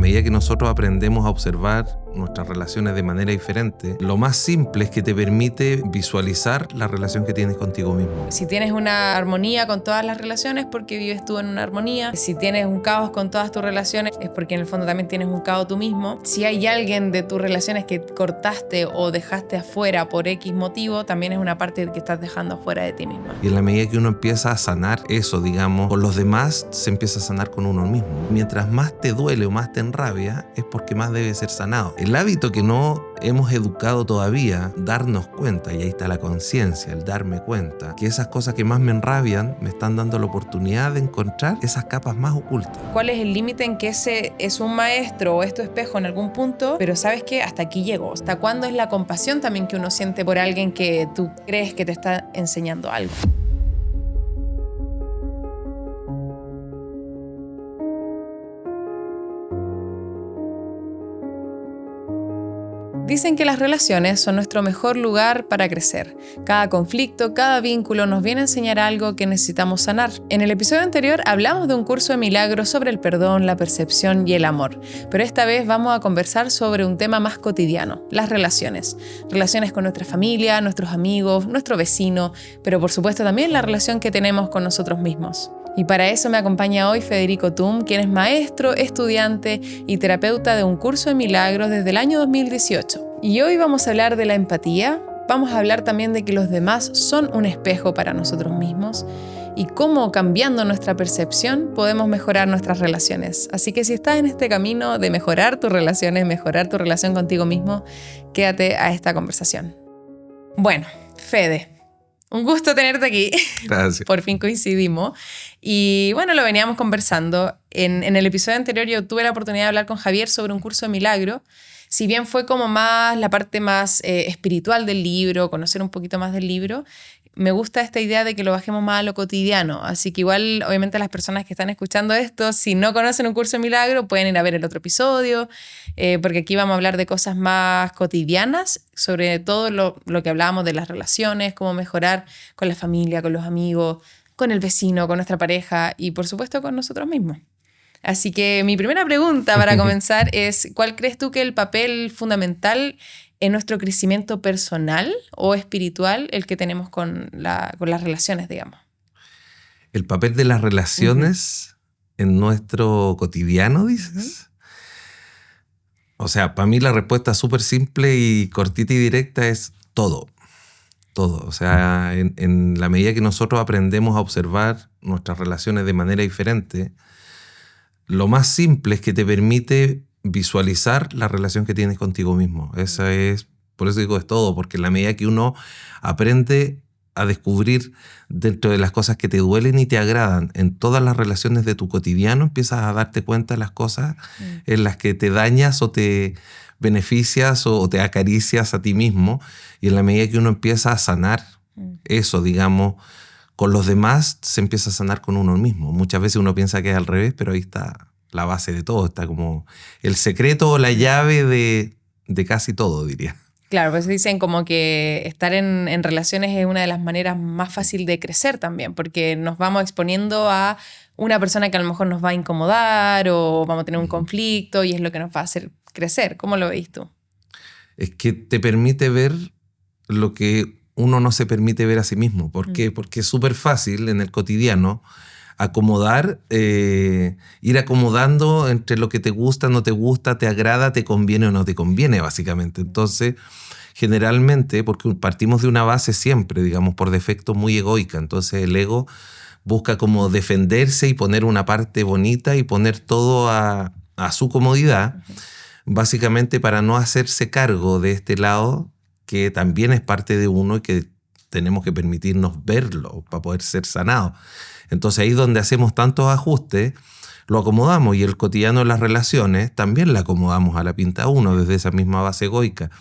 medida que nosotros aprendemos a observar nuestras relaciones de manera diferente, lo más simple es que te permite visualizar la relación que tienes contigo mismo. Si tienes una armonía con todas las relaciones, porque vives tú en una armonía. Si tienes un caos con todas tus relaciones, es porque en el fondo también tienes un caos tú mismo. Si hay alguien de tus relaciones que cortaste o dejaste afuera por X motivo, también es una parte que estás dejando afuera de ti misma. Y en la medida que uno empieza a sanar eso, digamos, con los demás, se empieza a sanar con uno mismo. Mientras más te duele o más te enrabia, es porque más debe ser sanado. El hábito que no hemos educado todavía, darnos cuenta, y ahí está la conciencia, el darme cuenta, que esas cosas que más me enrabian me están dando la oportunidad de encontrar esas capas más ocultas. ¿Cuál es el límite en que ese es un maestro o es tu espejo en algún punto? Pero sabes que hasta aquí llegó. ¿Hasta cuándo es la compasión también que uno siente por alguien que tú crees que te está enseñando algo? Dicen que las relaciones son nuestro mejor lugar para crecer. Cada conflicto, cada vínculo nos viene a enseñar algo que necesitamos sanar. En el episodio anterior hablamos de un curso de milagros sobre el perdón, la percepción y el amor. Pero esta vez vamos a conversar sobre un tema más cotidiano, las relaciones. Relaciones con nuestra familia, nuestros amigos, nuestro vecino, pero por supuesto también la relación que tenemos con nosotros mismos. Y para eso me acompaña hoy Federico Tum, quien es maestro, estudiante y terapeuta de un curso de milagros desde el año 2018. Y hoy vamos a hablar de la empatía, vamos a hablar también de que los demás son un espejo para nosotros mismos y cómo cambiando nuestra percepción podemos mejorar nuestras relaciones. Así que si estás en este camino de mejorar tus relaciones, mejorar tu relación contigo mismo, quédate a esta conversación. Bueno, Fede, un gusto tenerte aquí. Gracias. Por fin coincidimos. Y bueno, lo veníamos conversando. En el episodio anterior yo tuve la oportunidad de hablar con Javier sobre un curso de milagro. Si bien fue como más la parte más espiritual del libro, conocer un poquito más del libro, me gusta esta idea de que lo bajemos más a lo cotidiano. Así que igual, obviamente, las personas que están escuchando esto, si no conocen un curso de milagro, pueden ir a ver el otro episodio, porque aquí vamos a hablar de cosas más cotidianas, sobre todo lo que hablábamos de las relaciones, cómo mejorar con la familia, con los amigos, con el vecino, con nuestra pareja y, por supuesto, con nosotros mismos. Así que mi primera pregunta para comenzar es, ¿cuál crees tú que es el papel fundamental en nuestro crecimiento personal o espiritual el que tenemos con las relaciones, digamos? El papel de las relaciones en nuestro cotidiano, dices. O sea, para mí la respuesta súper simple y cortita y directa es todo. Todo. O sea, en la medida que nosotros aprendemos a observar nuestras relaciones de manera diferente, lo más simple es que te permite visualizar la relación que tienes contigo mismo. Esa es, por eso digo, es todo, porque en la medida que uno aprende a descubrir dentro de las cosas que te duelen y te agradan en todas las relaciones de tu cotidiano, empiezas a darte cuenta de las cosas en las que te dañas o te beneficias o te acaricias a ti mismo, y en la medida que uno empieza a sanar eso, digamos, con los demás, se empieza a sanar con uno mismo. Muchas veces uno piensa que es al revés, pero ahí está la base de todo, está como el secreto o la llave de casi todo, diría. Claro, pues dicen como que estar en relaciones es una de las maneras más fáciles de crecer también, porque nos vamos exponiendo a una persona que a lo mejor nos va a incomodar o vamos a tener un conflicto y es lo que nos va a hacer crecer. ¿Cómo lo veis tú? Es que te permite ver lo que uno no se permite ver a sí mismo. ¿Por qué? Porque es súper fácil en el cotidiano acomodar, ir acomodando entre lo que te gusta, no te gusta, te agrada, te conviene o no te conviene, básicamente. Entonces, generalmente, porque partimos de una base siempre, digamos, por defecto muy egoica, entonces el ego busca como defenderse y poner una parte bonita y poner todo a su comodidad, básicamente para no hacerse cargo de este lado que también es parte de uno y que tenemos que permitirnos verlo para poder ser sanados. Entonces ahí es donde hacemos tantos ajustes, lo acomodamos, y el cotidiano de las relaciones también la acomodamos a la pinta uno desde esa misma base egoica.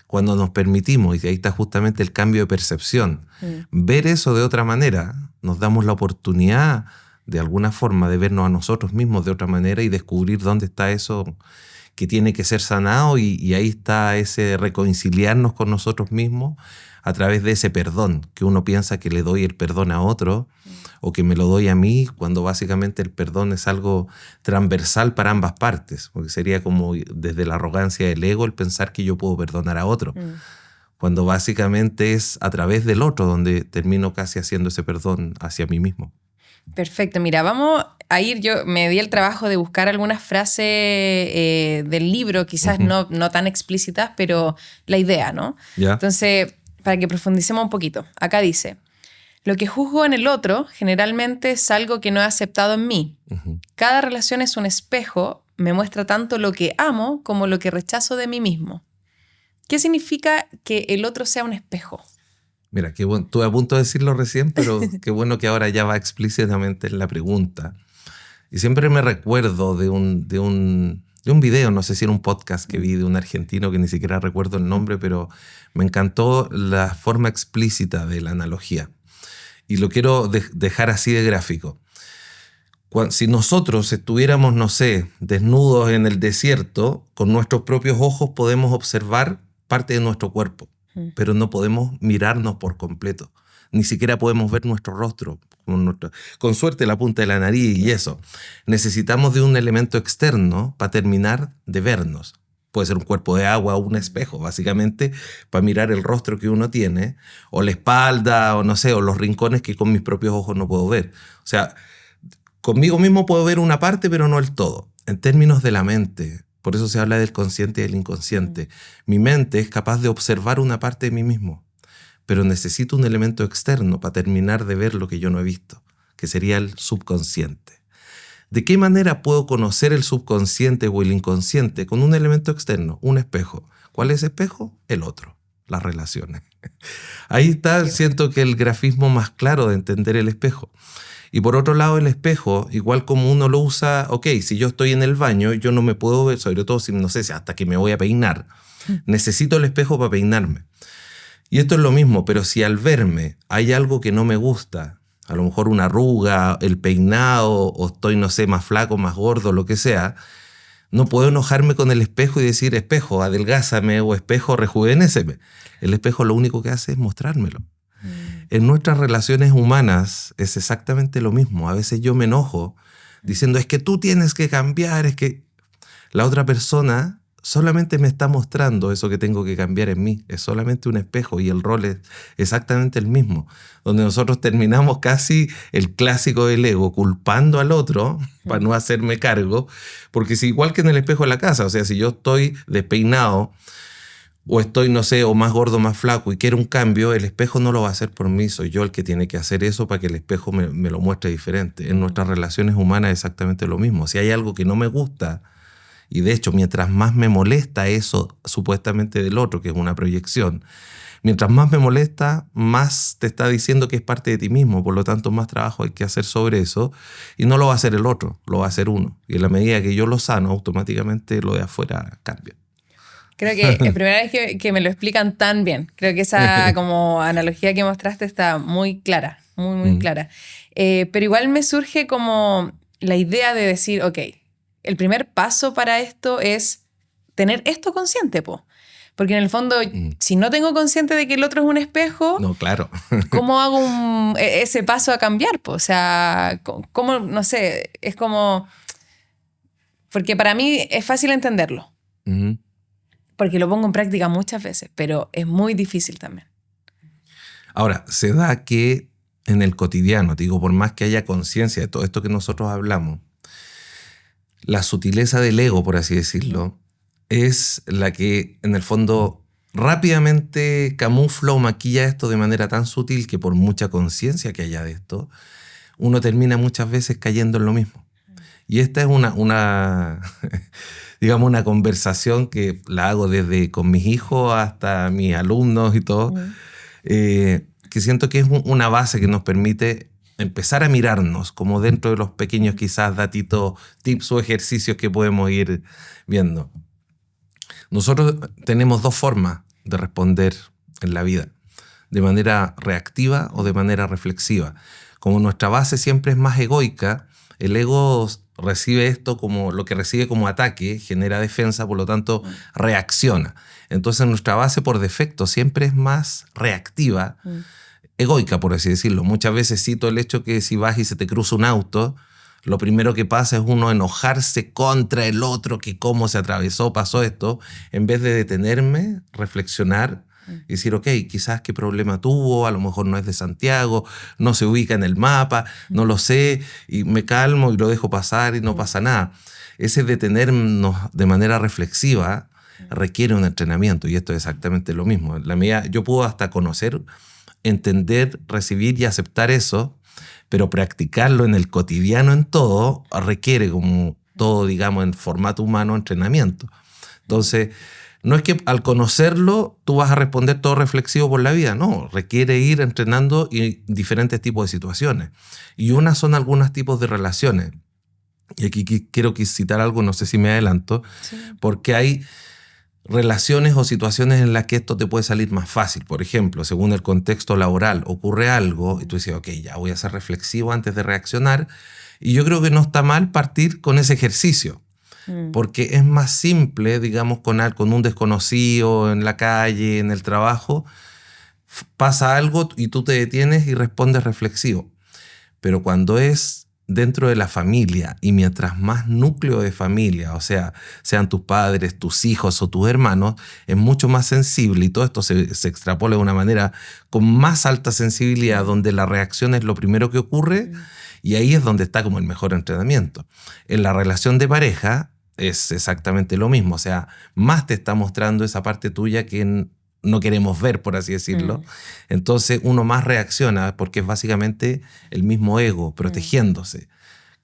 Cuando nos permitimos, y ahí está justamente el cambio de percepción, ver eso de otra manera, nos damos la oportunidad de alguna forma de vernos a nosotros mismos de otra manera y descubrir dónde está eso que tiene que ser sanado, y ahí está ese reconciliarnos con nosotros mismos a través de ese perdón, que uno piensa que le doy el perdón a otro o que me lo doy a mí, cuando básicamente el perdón es algo transversal para ambas partes, porque sería como desde la arrogancia del ego el pensar que yo puedo perdonar a otro, cuando básicamente es a través del otro donde termino casi haciendo ese perdón hacia mí mismo. Perfecto, mira, vamos a ir, yo me di el trabajo de buscar algunas frases del libro, quizás no tan explícitas, pero la idea, ¿no? ¿Ya? Entonces, para que profundicemos un poquito, acá dice: lo que juzgo en el otro generalmente es algo que no he aceptado en mí. Cada relación es un espejo, me muestra tanto lo que amo como lo que rechazo de mí mismo. ¿Qué significa que el otro sea un espejo? Mira, qué bueno, estuve a punto de decirlo recién, pero qué bueno que ahora ya va explícitamente en la pregunta. Y siempre me recuerdo de un video, no sé si era un podcast que vi de un argentino que ni siquiera recuerdo el nombre, pero me encantó la forma explícita de la analogía. Y lo quiero dejar así de gráfico. Si nosotros estuviéramos, no sé, desnudos en el desierto, con nuestros propios ojos podemos observar parte de nuestro cuerpo, pero no podemos mirarnos por completo. Ni siquiera podemos ver nuestro rostro, con suerte la punta de la nariz y eso. Necesitamos de un elemento externo para terminar de vernos. Puede ser un cuerpo de agua o un espejo, básicamente, para mirar el rostro que uno tiene, o la espalda, o no sé, o los rincones que con mis propios ojos no puedo ver. O sea, conmigo mismo puedo ver una parte, pero no el todo. En términos de la mente, por eso se habla del consciente y del inconsciente. Mi mente es capaz de observar una parte de mí mismo, pero necesito un elemento externo para terminar de ver lo que yo no he visto, que sería el subconsciente. ¿De qué manera puedo conocer el subconsciente o el inconsciente? Con un elemento externo, un espejo. ¿Cuál es ese espejo? El otro, las relaciones. Ahí está, siento que el grafismo más claro de entender el espejo. Y por otro lado, el espejo, igual como uno lo usa, ok, si yo estoy en el baño, yo no me puedo ver, sobre todo si, no sé, si hasta que me voy a peinar. Necesito el espejo para peinarme. Y esto es lo mismo, pero si al verme hay algo que no me gusta, a lo mejor una arruga, el peinado, o estoy, no sé, más flaco, más gordo, lo que sea, no puedo enojarme con el espejo y decir, espejo, adelgázame, o espejo, rejuvenéceme. El espejo lo único que hace es mostrármelo. En nuestras relaciones humanas es exactamente lo mismo. A veces yo me enojo diciendo, es que tú tienes que cambiar, es que la otra persona solamente me está mostrando eso que tengo que cambiar en mí. Es solamente un espejo y el rol es exactamente el mismo. Donde nosotros terminamos casi el clásico del ego, culpando al otro para no hacerme cargo. Porque es igual que en el espejo de la casa. O sea, si yo estoy despeinado o estoy, no sé, o más gordo, más flaco y quiero un cambio, el espejo no lo va a hacer por mí. Soy yo el que tiene que hacer eso para que el espejo me lo muestre diferente. En nuestras relaciones humanas es exactamente lo mismo. Si hay algo que no me gusta, y de hecho, mientras más me molesta eso supuestamente del otro, que es una proyección, mientras más me molesta, más te está diciendo que es parte de ti mismo. Por lo tanto, más trabajo hay que hacer sobre eso. Y no lo va a hacer el otro, lo va a hacer uno. Y en la medida que yo lo sano, automáticamente lo de afuera cambia. Creo que es primera vez que me lo explican tan bien. Creo que esa como analogía que mostraste está muy clara, muy clara. Pero igual me surge como la idea de decir, ok, el primer paso para esto es tener esto consciente, po. Porque en el fondo, si no tengo consciente de que el otro es un espejo, no, claro. ¿Cómo hago ese paso a cambiar, po? O sea, ¿cómo? No sé, es como... Porque para mí es fácil entenderlo. Porque lo pongo en práctica muchas veces, pero es muy difícil también. Ahora, se da que en el cotidiano, digo, por más que haya conciencia de todo esto que nosotros hablamos, la sutileza del ego, por así decirlo, es la que en el fondo rápidamente camufla o maquilla esto de manera tan sutil que por mucha conciencia que haya de esto, uno termina muchas veces cayendo en lo mismo. Y esta es digamos, una conversación que la hago desde con mis hijos hasta mis alumnos y todo, que siento que es una base que nos permite empezar a mirarnos como dentro de los pequeños quizás datitos, tips o ejercicios que podemos ir viendo. Nosotros tenemos dos formas de responder en la vida, de manera reactiva o de manera reflexiva. Como nuestra base siempre es más egoica, el ego recibe esto como lo que recibe como ataque, genera defensa, por lo tanto reacciona. Entonces nuestra base por defecto siempre es más reactiva, egoica, por así decirlo. Muchas veces cito el hecho que si vas y se te cruza un auto, lo primero que pasa es uno enojarse contra el otro, que cómo se atravesó, pasó esto, en vez de detenerme, reflexionar y decir, ok, quizás qué problema tuvo, a lo mejor no es de Santiago, no se ubica en el mapa, no lo sé, y me calmo y lo dejo pasar y no pasa nada. Ese detenernos de manera reflexiva requiere un entrenamiento, y esto es exactamente lo mismo. Yo puedo hasta conocer, entender, recibir y aceptar eso, pero practicarlo en el cotidiano, en todo, requiere, como todo, digamos, en formato humano, entrenamiento. Entonces, no es que al conocerlo tú vas a responder todo reflexivo por la vida, no, requiere ir entrenando en diferentes tipos de situaciones. Y unas son algunos tipos de relaciones. Y aquí quiero citar algo, no sé si me adelanto, sí, porque hay relaciones o situaciones en las que esto te puede salir más fácil. Por ejemplo, según el contexto laboral, ocurre algo y tú dices, ok, ya voy a ser reflexivo antes de reaccionar. Y yo creo que no está mal partir con ese ejercicio, porque es más simple, digamos, con un desconocido en la calle, en el trabajo, pasa algo y tú te detienes y respondes reflexivo. Pero cuando es dentro de la familia, y mientras más núcleo de familia, o sea, sean tus padres, tus hijos o tus hermanos, es mucho más sensible, y todo esto se extrapola de una manera con más alta sensibilidad, donde la reacción es lo primero que ocurre, y ahí es donde está como el mejor entrenamiento. En la relación de pareja es exactamente lo mismo, o sea, más te está mostrando esa parte tuya que no queremos ver, por así decirlo. Entonces uno más reacciona porque es básicamente el mismo ego protegiéndose,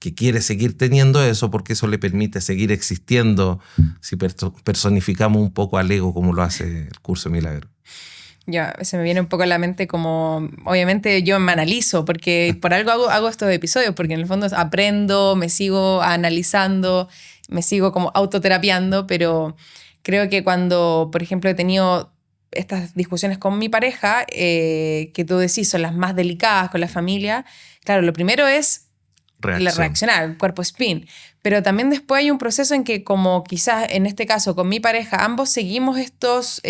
que quiere seguir teniendo eso porque eso le permite seguir existiendo, si personificamos un poco al ego como lo hace el curso de Milagro. Ya, se me viene un poco a la mente como, obviamente yo me analizo, porque por algo hago estos episodios, porque en el fondo aprendo, me sigo analizando, me sigo como autoterapiando, pero creo que cuando, por ejemplo, he tenido estas discusiones con mi pareja, que tú decís son las más delicadas con la familia, claro, lo primero es reaccionar, cuerpo spin, pero también después hay un proceso en que, como quizás en este caso con mi pareja, ambos seguimos estos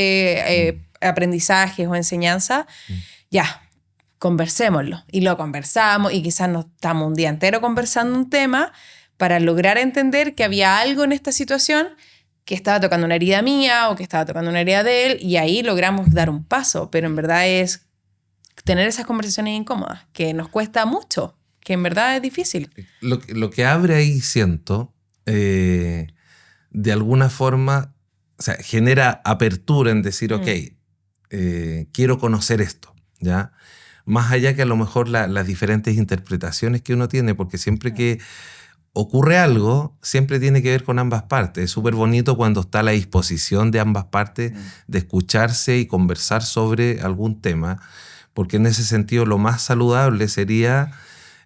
aprendizajes o enseñanzas, ya, conversémoslo, y lo conversamos, y quizás nos estamos un día entero conversando un tema para lograr entender que había algo en esta situación que estaba tocando una herida mía o que estaba tocando una herida de él, y ahí logramos dar un paso, pero en verdad es tener esas conversaciones incómodas, que nos cuesta mucho, que en verdad es difícil. Lo que abre ahí, siento, de alguna forma, o sea, genera apertura en decir, ok, quiero conocer esto, ¿ya? Más allá que a lo mejor las diferentes interpretaciones que uno tiene, porque siempre que ocurre algo, siempre tiene que ver con ambas partes. Es súper bonito cuando está a la disposición de ambas partes de escucharse y conversar sobre algún tema, porque en ese sentido lo más saludable sería,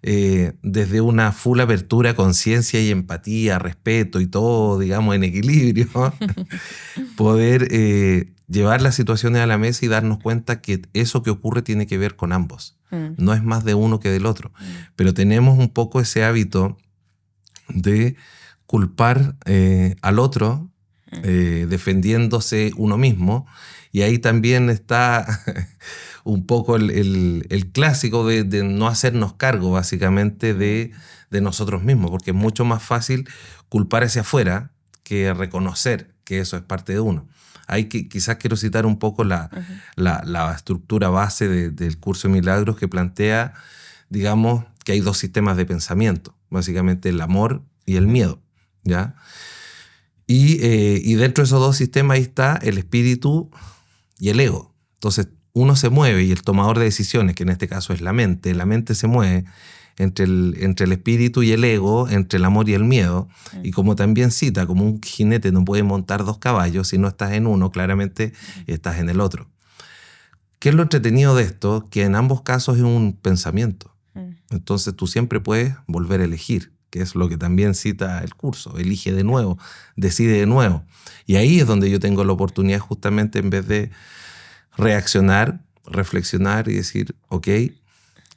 desde una full apertura, conciencia y empatía, respeto y todo, digamos, en equilibrio, poder llevar las situaciones a la mesa y darnos cuenta que eso que ocurre tiene que ver con ambos. No es más de uno que del otro. Pero tenemos un poco ese hábito de culpar al otro, defendiéndose uno mismo, y ahí también está un poco el clásico de no hacernos cargo básicamente de nosotros mismos, porque es mucho más fácil culpar hacia afuera que reconocer que eso es parte de uno. Ahí quizás quiero citar un poco la estructura base del curso de Milagros, que plantea, digamos, que hay dos sistemas de pensamiento, básicamente el amor y el miedo, ¿ya? Y dentro de esos dos sistemas ahí está el espíritu y el ego. Entonces uno se mueve, y el tomador de decisiones, que en este caso es la mente se mueve entre el espíritu y el ego, entre el amor y el miedo. Y como también cita, como un jinete no puede montar dos caballos, si no estás en uno, claramente estás en el otro. ¿Qué es lo entretenido de esto? Que en ambos casos es un pensamiento. Entonces tú siempre puedes volver a elegir, que es lo que también cita el curso. Elige de nuevo, decide de nuevo. Y ahí es donde yo tengo la oportunidad, justamente, en vez de reaccionar, reflexionar y decir, ok,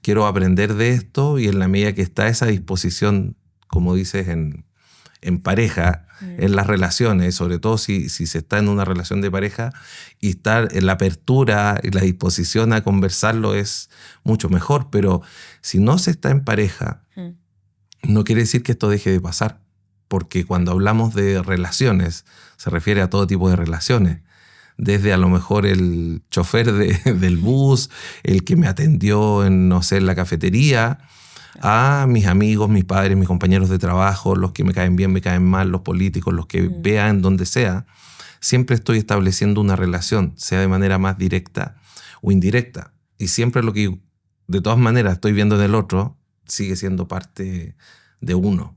quiero aprender de esto, y en la medida que está esa disposición como dices, en pareja, en las relaciones, sobre todo si se está en una relación de pareja, y estar en la apertura y la disposición a conversarlo es mucho mejor. Pero si no se está en pareja, no quiere decir que esto deje de pasar, porque cuando hablamos de relaciones, se refiere a todo tipo de relaciones. Desde a lo mejor el chofer del bus, el que me atendió en, no sé, en la cafetería, a mis amigos, mis padres, mis compañeros de trabajo, los que me caen bien, me caen mal, los políticos, los que vean donde sea. Siempre estoy estableciendo una relación, sea de manera más directa o indirecta. Y siempre lo que de todas maneras estoy viendo en el otro sigue siendo parte de uno.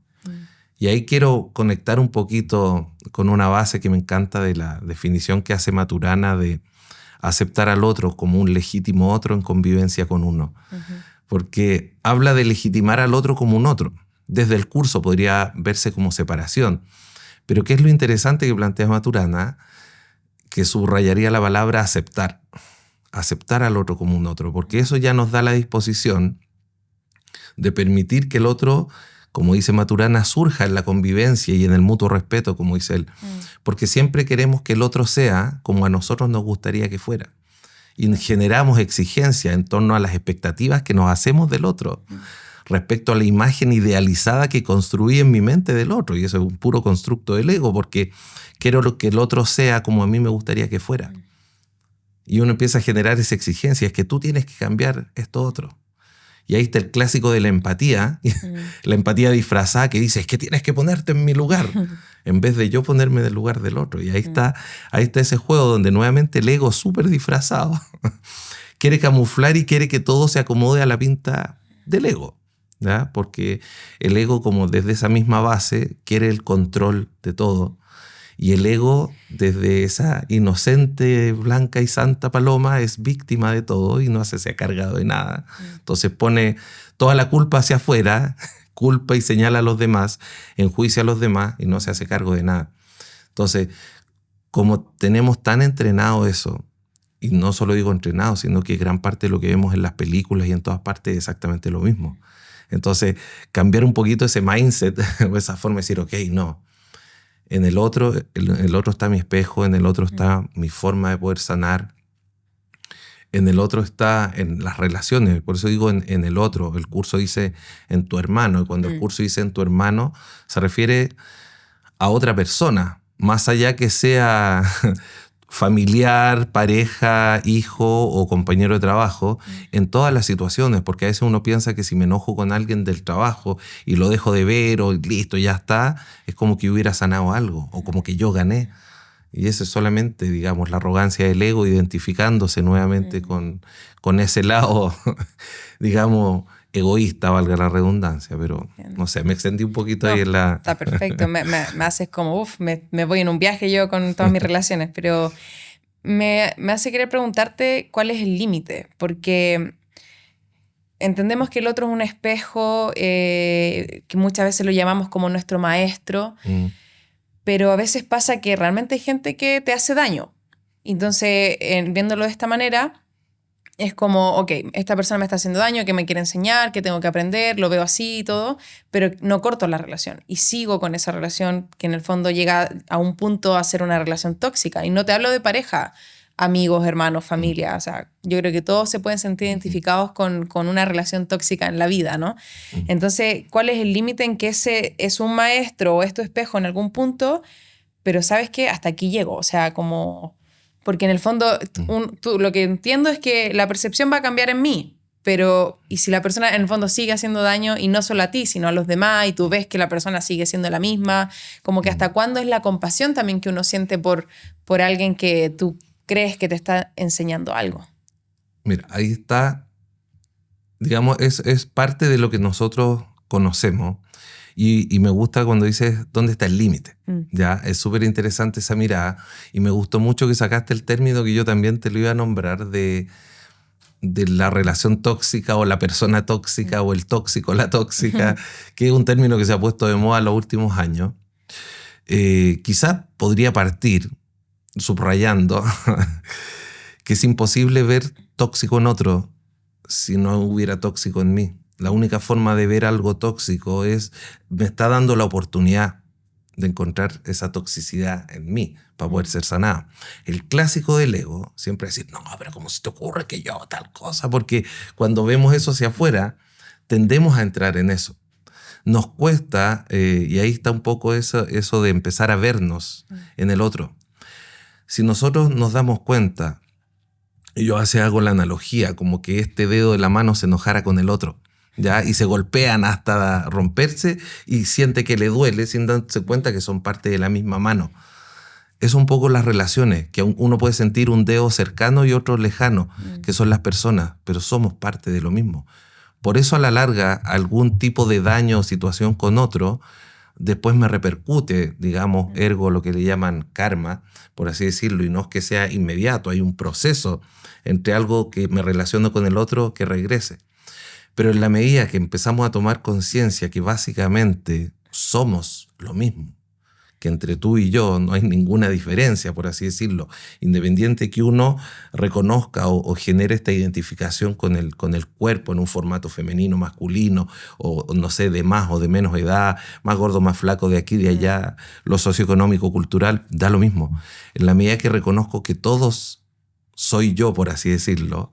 Y ahí quiero conectar un poquito con una base que me encanta de la definición que hace Maturana de aceptar al otro como un legítimo otro en convivencia con uno. Porque habla de legitimar al otro como un otro. Desde el curso podría verse como separación. Pero ¿qué es lo interesante que plantea Maturana? Que subrayaría la palabra aceptar. Aceptar al otro como un otro. Porque eso ya nos da la disposición de permitir que el otro, como dice Maturana, surja en la convivencia y en el mutuo respeto, como dice él. Porque siempre queremos que el otro sea como a nosotros nos gustaría que fuera. Y generamos exigencia en torno a las expectativas que nos hacemos del otro, respecto a la imagen idealizada que construí en mi mente del otro. Y eso es un puro constructo del ego, porque quiero que el otro sea como a mí me gustaría que fuera. Y uno empieza a generar esa exigencia, es que tú tienes que cambiar esto otro. Y ahí está el clásico de la empatía, la empatía disfrazada que dice, es que tienes que ponerte en mi lugar, en vez de yo ponerme en el lugar del otro. Y ahí está ese juego donde nuevamente el ego súper disfrazado quiere camuflar y quiere que todo se acomode a la pinta del ego, ¿ya? Porque el ego, como desde esa misma base, quiere el control de todo. Y el ego, desde esa inocente, blanca y santa paloma, es víctima de todo y no se ha cargado de nada. Entonces pone toda la culpa hacia afuera, culpa y señala a los demás, enjuicia a los demás y no se hace cargo de nada. Entonces, como tenemos tan entrenado eso, y no solo digo entrenado, sino que gran parte de lo que vemos en las películas y en todas partes es exactamente lo mismo. Entonces, cambiar un poquito ese mindset o esa forma de decir, ok, no. En el otro está mi espejo, en el otro está mi forma de poder sanar, en el otro está en las relaciones, por eso digo en el otro. El curso dice en tu hermano, y cuando el curso dice en tu hermano, se refiere a otra persona, más allá que sea familiar, pareja, hijo o compañero de trabajo, en todas las situaciones, porque a veces uno piensa que si me enojo con alguien del trabajo y lo dejo de ver o listo, ya está, es como que hubiera sanado algo o como que yo gané. Y eso es solamente, digamos, la arrogancia del ego identificándose nuevamente con ese lado, digamos, egoísta, valga la redundancia, pero no sé, me extendí un poquito ahí en la... Está perfecto, me haces como, me voy en un viaje yo con todas mis relaciones, pero me hace querer preguntarte cuál es el límite, porque entendemos que el otro es un espejo, que muchas veces lo llamamos como nuestro maestro, pero a veces pasa que realmente hay gente que te hace daño. Entonces, viéndolo de esta manera, es como, ok, esta persona me está haciendo daño, que me quiere enseñar, que tengo que aprender, lo veo así y todo, pero no corto la relación y sigo con esa relación que en el fondo llega a un punto a ser una relación tóxica. Y no te hablo de pareja, amigos, hermanos, familia. O sea, yo creo que todos se pueden sentir identificados con una relación tóxica en la vida, ¿no? Entonces, ¿cuál es el límite en que ese es un maestro o es tu espejo en algún punto? Pero ¿sabes qué? Hasta aquí llego. O sea, como... Porque en el fondo, lo que entiendo es que la percepción va a cambiar en mí, pero y si la persona en el fondo sigue haciendo daño, y no solo a ti, sino a los demás, y tú ves que la persona sigue siendo la misma, como que hasta cuándo es la compasión también que uno siente por alguien que tú crees que te está enseñando algo. Mira, ahí está, digamos, es parte de lo que nosotros conocemos. Y me gusta cuando dices dónde está el límite. ¿Ya? Es súper interesante esa mirada. Y me gustó mucho que sacaste el término que yo también te lo iba a nombrar de la relación tóxica o la persona tóxica o el tóxico, la tóxica, que es un término que se ha puesto de moda en los últimos años. Quizás podría partir subrayando que es imposible ver tóxico en otro si no hubiera tóxico en mí. La única forma de ver algo tóxico es, me está dando la oportunidad de encontrar esa toxicidad en mí para poder ser sanado. El clásico del ego siempre es decir, no, pero ¿cómo se te ocurre que yo tal cosa? Porque cuando vemos eso hacia afuera, tendemos a entrar en eso. Nos cuesta, y ahí está un poco eso de empezar a vernos en el otro. Si nosotros nos damos cuenta, y yo hago la analogía, como que este dedo de la mano se enojara con el otro, ¿ya? Y se golpean hasta romperse y siente que le duele sin darse cuenta que son parte de la misma mano. Es un poco las relaciones, que uno puede sentir un dedo cercano y otro lejano, que son las personas, pero somos parte de lo mismo. Por eso a la larga algún tipo de daño o situación con otro después me repercute, digamos, ergo lo que le llaman karma, por así decirlo, y no es que sea inmediato, hay un proceso entre algo que me relaciono con el otro que regrese. Pero en la medida que empezamos a tomar conciencia que básicamente somos lo mismo, que entre tú y yo no hay ninguna diferencia, por así decirlo, independiente que uno reconozca o genere esta identificación con el cuerpo en un formato femenino, masculino, o no sé, de más o de menos edad, más gordo, más flaco, de aquí, de allá, lo socioeconómico, cultural, da lo mismo. En la medida que reconozco que todos soy yo, por así decirlo,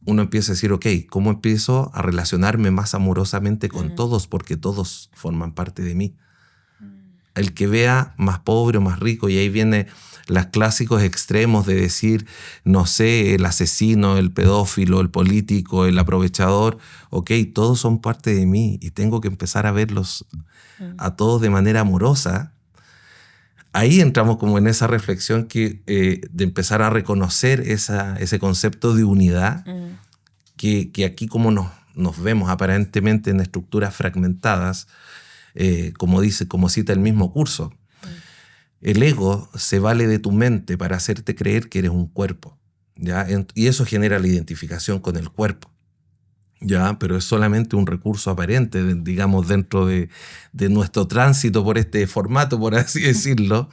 uno empieza a decir, ok, ¿cómo empiezo a relacionarme más amorosamente con todos? Porque todos forman parte de mí. El que vea más pobre o más rico, y ahí vienen los clásicos extremos de decir, no sé, el asesino, el pedófilo, el político, el aprovechador, ok, todos son parte de mí y tengo que empezar a verlos a todos de manera amorosa. Ahí entramos como en esa reflexión de empezar a reconocer ese concepto de unidad que aquí como nos vemos aparentemente en estructuras fragmentadas, como cita el mismo curso. El ego se vale de tu mente para hacerte creer que eres un cuerpo, ¿ya? Y eso genera la identificación con el cuerpo, ¿ya? Pero es solamente un recurso aparente, digamos, dentro de nuestro tránsito por este formato, por así decirlo.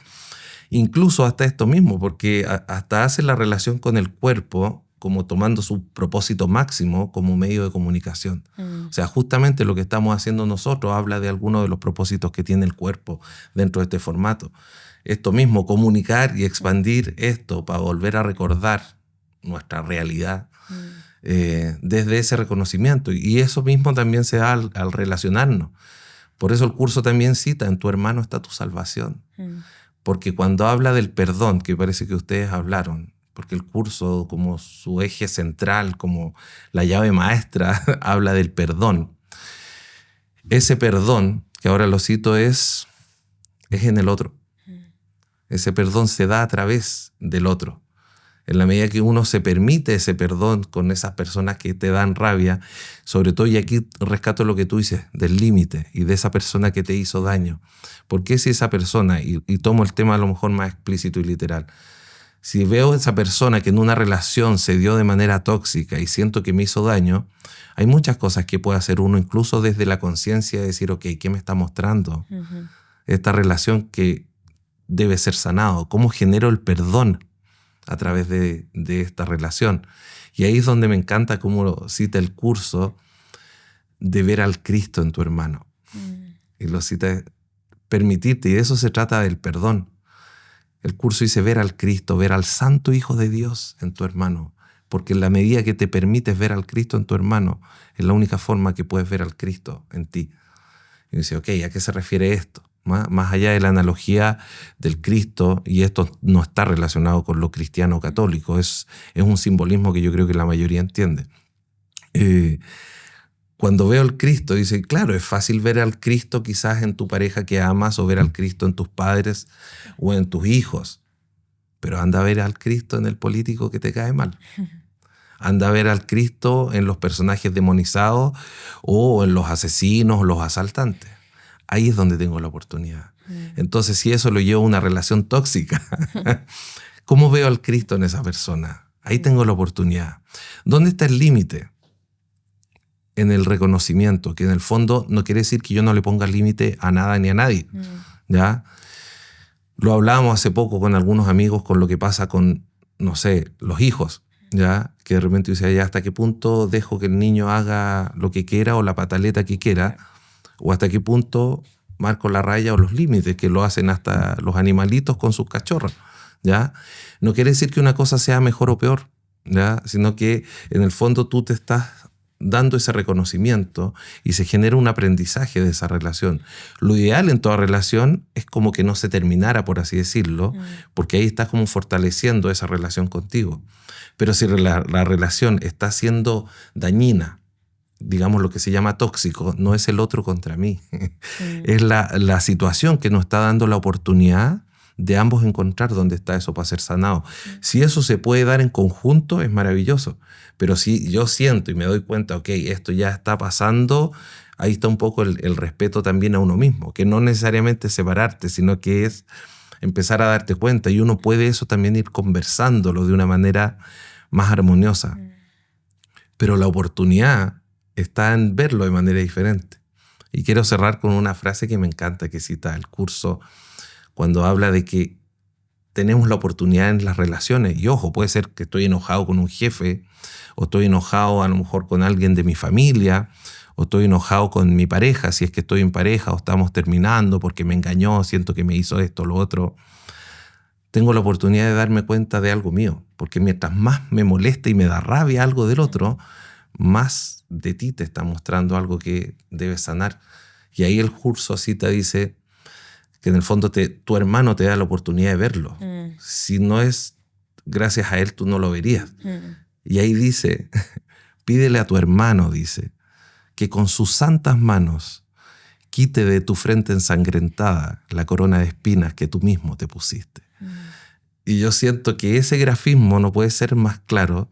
Incluso hasta esto mismo, porque hasta hace la relación con el cuerpo como tomando su propósito máximo como medio de comunicación. O sea, justamente lo que estamos haciendo nosotros habla de algunos de los propósitos que tiene el cuerpo dentro de este formato. Esto mismo, comunicar y expandir esto para volver a recordar nuestra realidad desde ese reconocimiento. Y eso mismo también se da al relacionarnos. Por eso el curso también cita, en tu hermano está tu salvación. Porque cuando habla del perdón, que parece que ustedes hablaron, porque el curso como su eje central, como la llave maestra, habla del perdón. Ese perdón, que ahora lo cito, es en el otro. Ese perdón se da a través del otro. En la medida que uno se permite ese perdón con esas personas que te dan rabia, sobre todo, y aquí rescato lo que tú dices, del límite y de esa persona que te hizo daño. Porque si esa persona, y tomo el tema a lo mejor más explícito y literal, si veo a esa persona que en una relación se dio de manera tóxica y siento que me hizo daño, hay muchas cosas que puede hacer uno, incluso desde la conciencia, de decir, ok, ¿qué me está mostrando esta relación que debe ser sanado? ¿Cómo genero el perdón a través de esta relación? Y ahí es donde me encanta cómo lo cita el curso, de ver al Cristo en tu hermano. Y lo cita, permitirte, y de eso se trata del perdón. El curso dice ver al Cristo, ver al Santo Hijo de Dios en tu hermano. Porque en la medida que te permites ver al Cristo en tu hermano, es la única forma que puedes ver al Cristo en ti. Y dice, ok, ¿a qué se refiere esto? Más allá de la analogía del Cristo, y esto no está relacionado con lo cristiano o católico, es un simbolismo que yo creo que la mayoría entiende. Cuando veo al Cristo, dice, claro, es fácil ver al Cristo quizás en tu pareja que amas, o ver al Cristo en tus padres o en tus hijos, pero anda a ver al Cristo en el político que te cae mal. Anda a ver al Cristo en los personajes demonizados o en los asesinos o los asaltantes. Ahí es donde tengo la oportunidad. Entonces, si eso lo llevo a una relación tóxica, ¿cómo veo al Cristo en esa persona? Ahí tengo la oportunidad. ¿Dónde está el límite? En el reconocimiento, que en el fondo no quiere decir que yo no le ponga límite a nada ni a nadie. ¿Ya? Lo hablábamos hace poco con algunos amigos con lo que pasa con, no sé, los hijos, ¿ya? que de repente dice, ya hasta qué punto dejo que el niño haga lo que quiera o la pataleta que quiera, o hasta qué punto marco la raya o los límites, que lo hacen hasta los animalitos con sus cachorros, ¿ya? No quiere decir que una cosa sea mejor o peor, ¿ya? Sino que en el fondo tú te estás dando ese reconocimiento y se genera un aprendizaje de esa relación. Lo ideal en toda relación es como que no se terminara, por así decirlo, porque ahí estás como fortaleciendo esa relación contigo. Pero si la relación está siendo dañina, digamos lo que se llama tóxico, no es el otro contra mí. Es la situación que nos está dando la oportunidad de ambos encontrar dónde está eso para ser sanado. Si eso se puede dar en conjunto, es maravilloso. Pero si yo siento y me doy cuenta, ok, esto ya está pasando, ahí está un poco el respeto también a uno mismo, que no necesariamente es separarte, sino que es empezar a darte cuenta. Y uno puede eso también ir conversándolo de una manera más armoniosa. Pero la oportunidad está en verlo de manera diferente. Y quiero cerrar con una frase que me encanta, que cita el curso, cuando habla de que tenemos la oportunidad en las relaciones. Y ojo, puede ser que estoy enojado con un jefe, o estoy enojado a lo mejor con alguien de mi familia, o estoy enojado con mi pareja, si es que estoy en pareja o estamos terminando porque me engañó, siento que me hizo esto o lo otro. Tengo la oportunidad de darme cuenta de algo mío, porque mientras más me molesta y me da rabia algo del otro, más de ti te está mostrando algo que debes sanar. Y ahí el curso así te dice que en el fondo tu hermano te da la oportunidad de verlo. Si no es gracias a él, tú no lo verías. Y ahí dice, pídele a tu hermano, dice, que con sus santas manos quite de tu frente ensangrentada la corona de espinas que tú mismo te pusiste. Y yo siento que ese grafismo no puede ser más claro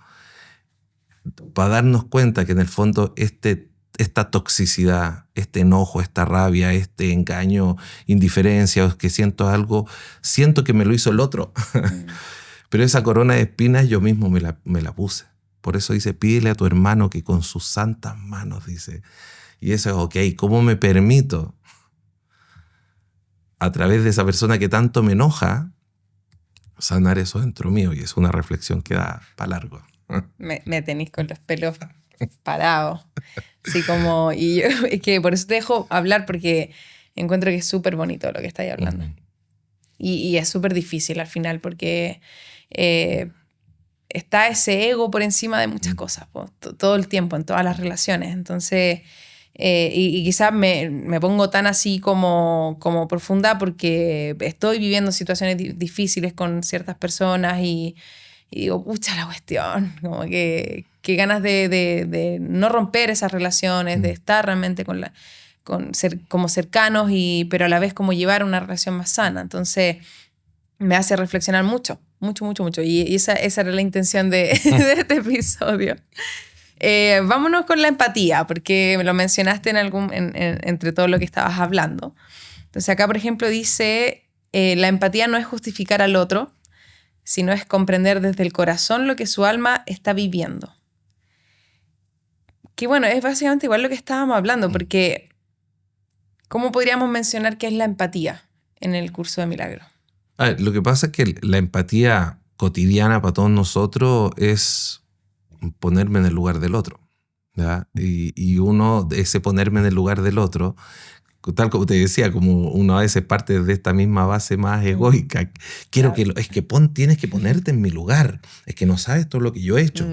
para darnos cuenta que en el fondo esta toxicidad, este enojo, esta rabia, este engaño, indiferencia, o que siento algo, siento que me lo hizo el otro. Pero esa corona de espinas yo mismo me la puse. Por eso dice, pídele a tu hermano que con sus santas manos, dice. Y eso es ok. ¿Cómo me permito, a través de esa persona que tanto me enoja, sanar eso dentro mío? Y es una reflexión que da para largo. Me tenéis con los pelos parados. Así como, y yo, es que por eso te dejo hablar, porque encuentro que es súper bonito lo que estáis hablando. Y es súper difícil al final, porque está ese ego por encima de muchas cosas, todo el tiempo, en todas las relaciones. Entonces, y quizás me pongo tan así como profunda porque estoy viviendo situaciones difíciles con ciertas personas y digo, pucha la cuestión, como que ganas de no romper esas relaciones, de estar realmente ser como cercanos, pero a la vez como llevar una relación más sana. Entonces me hace reflexionar mucho. Y esa era la intención de este episodio. Vámonos con la empatía, porque me lo mencionaste entre todo lo que estabas hablando. Entonces acá, por ejemplo, dice, la empatía no es justificar al otro, sino es comprender desde el corazón lo que su alma está viviendo. Que bueno, es básicamente igual lo que estábamos hablando, porque ¿cómo podríamos mencionar qué es la empatía en el curso de Milagro? Lo que pasa es que la empatía cotidiana para todos nosotros es ponerme en el lugar del otro, ¿ya? Y uno, ese ponerme en el lugar del otro, tal como te decía, como uno a veces parte de esta misma base más egoica. Tienes que ponerte en mi lugar. Es que no sabes todo lo que yo he hecho.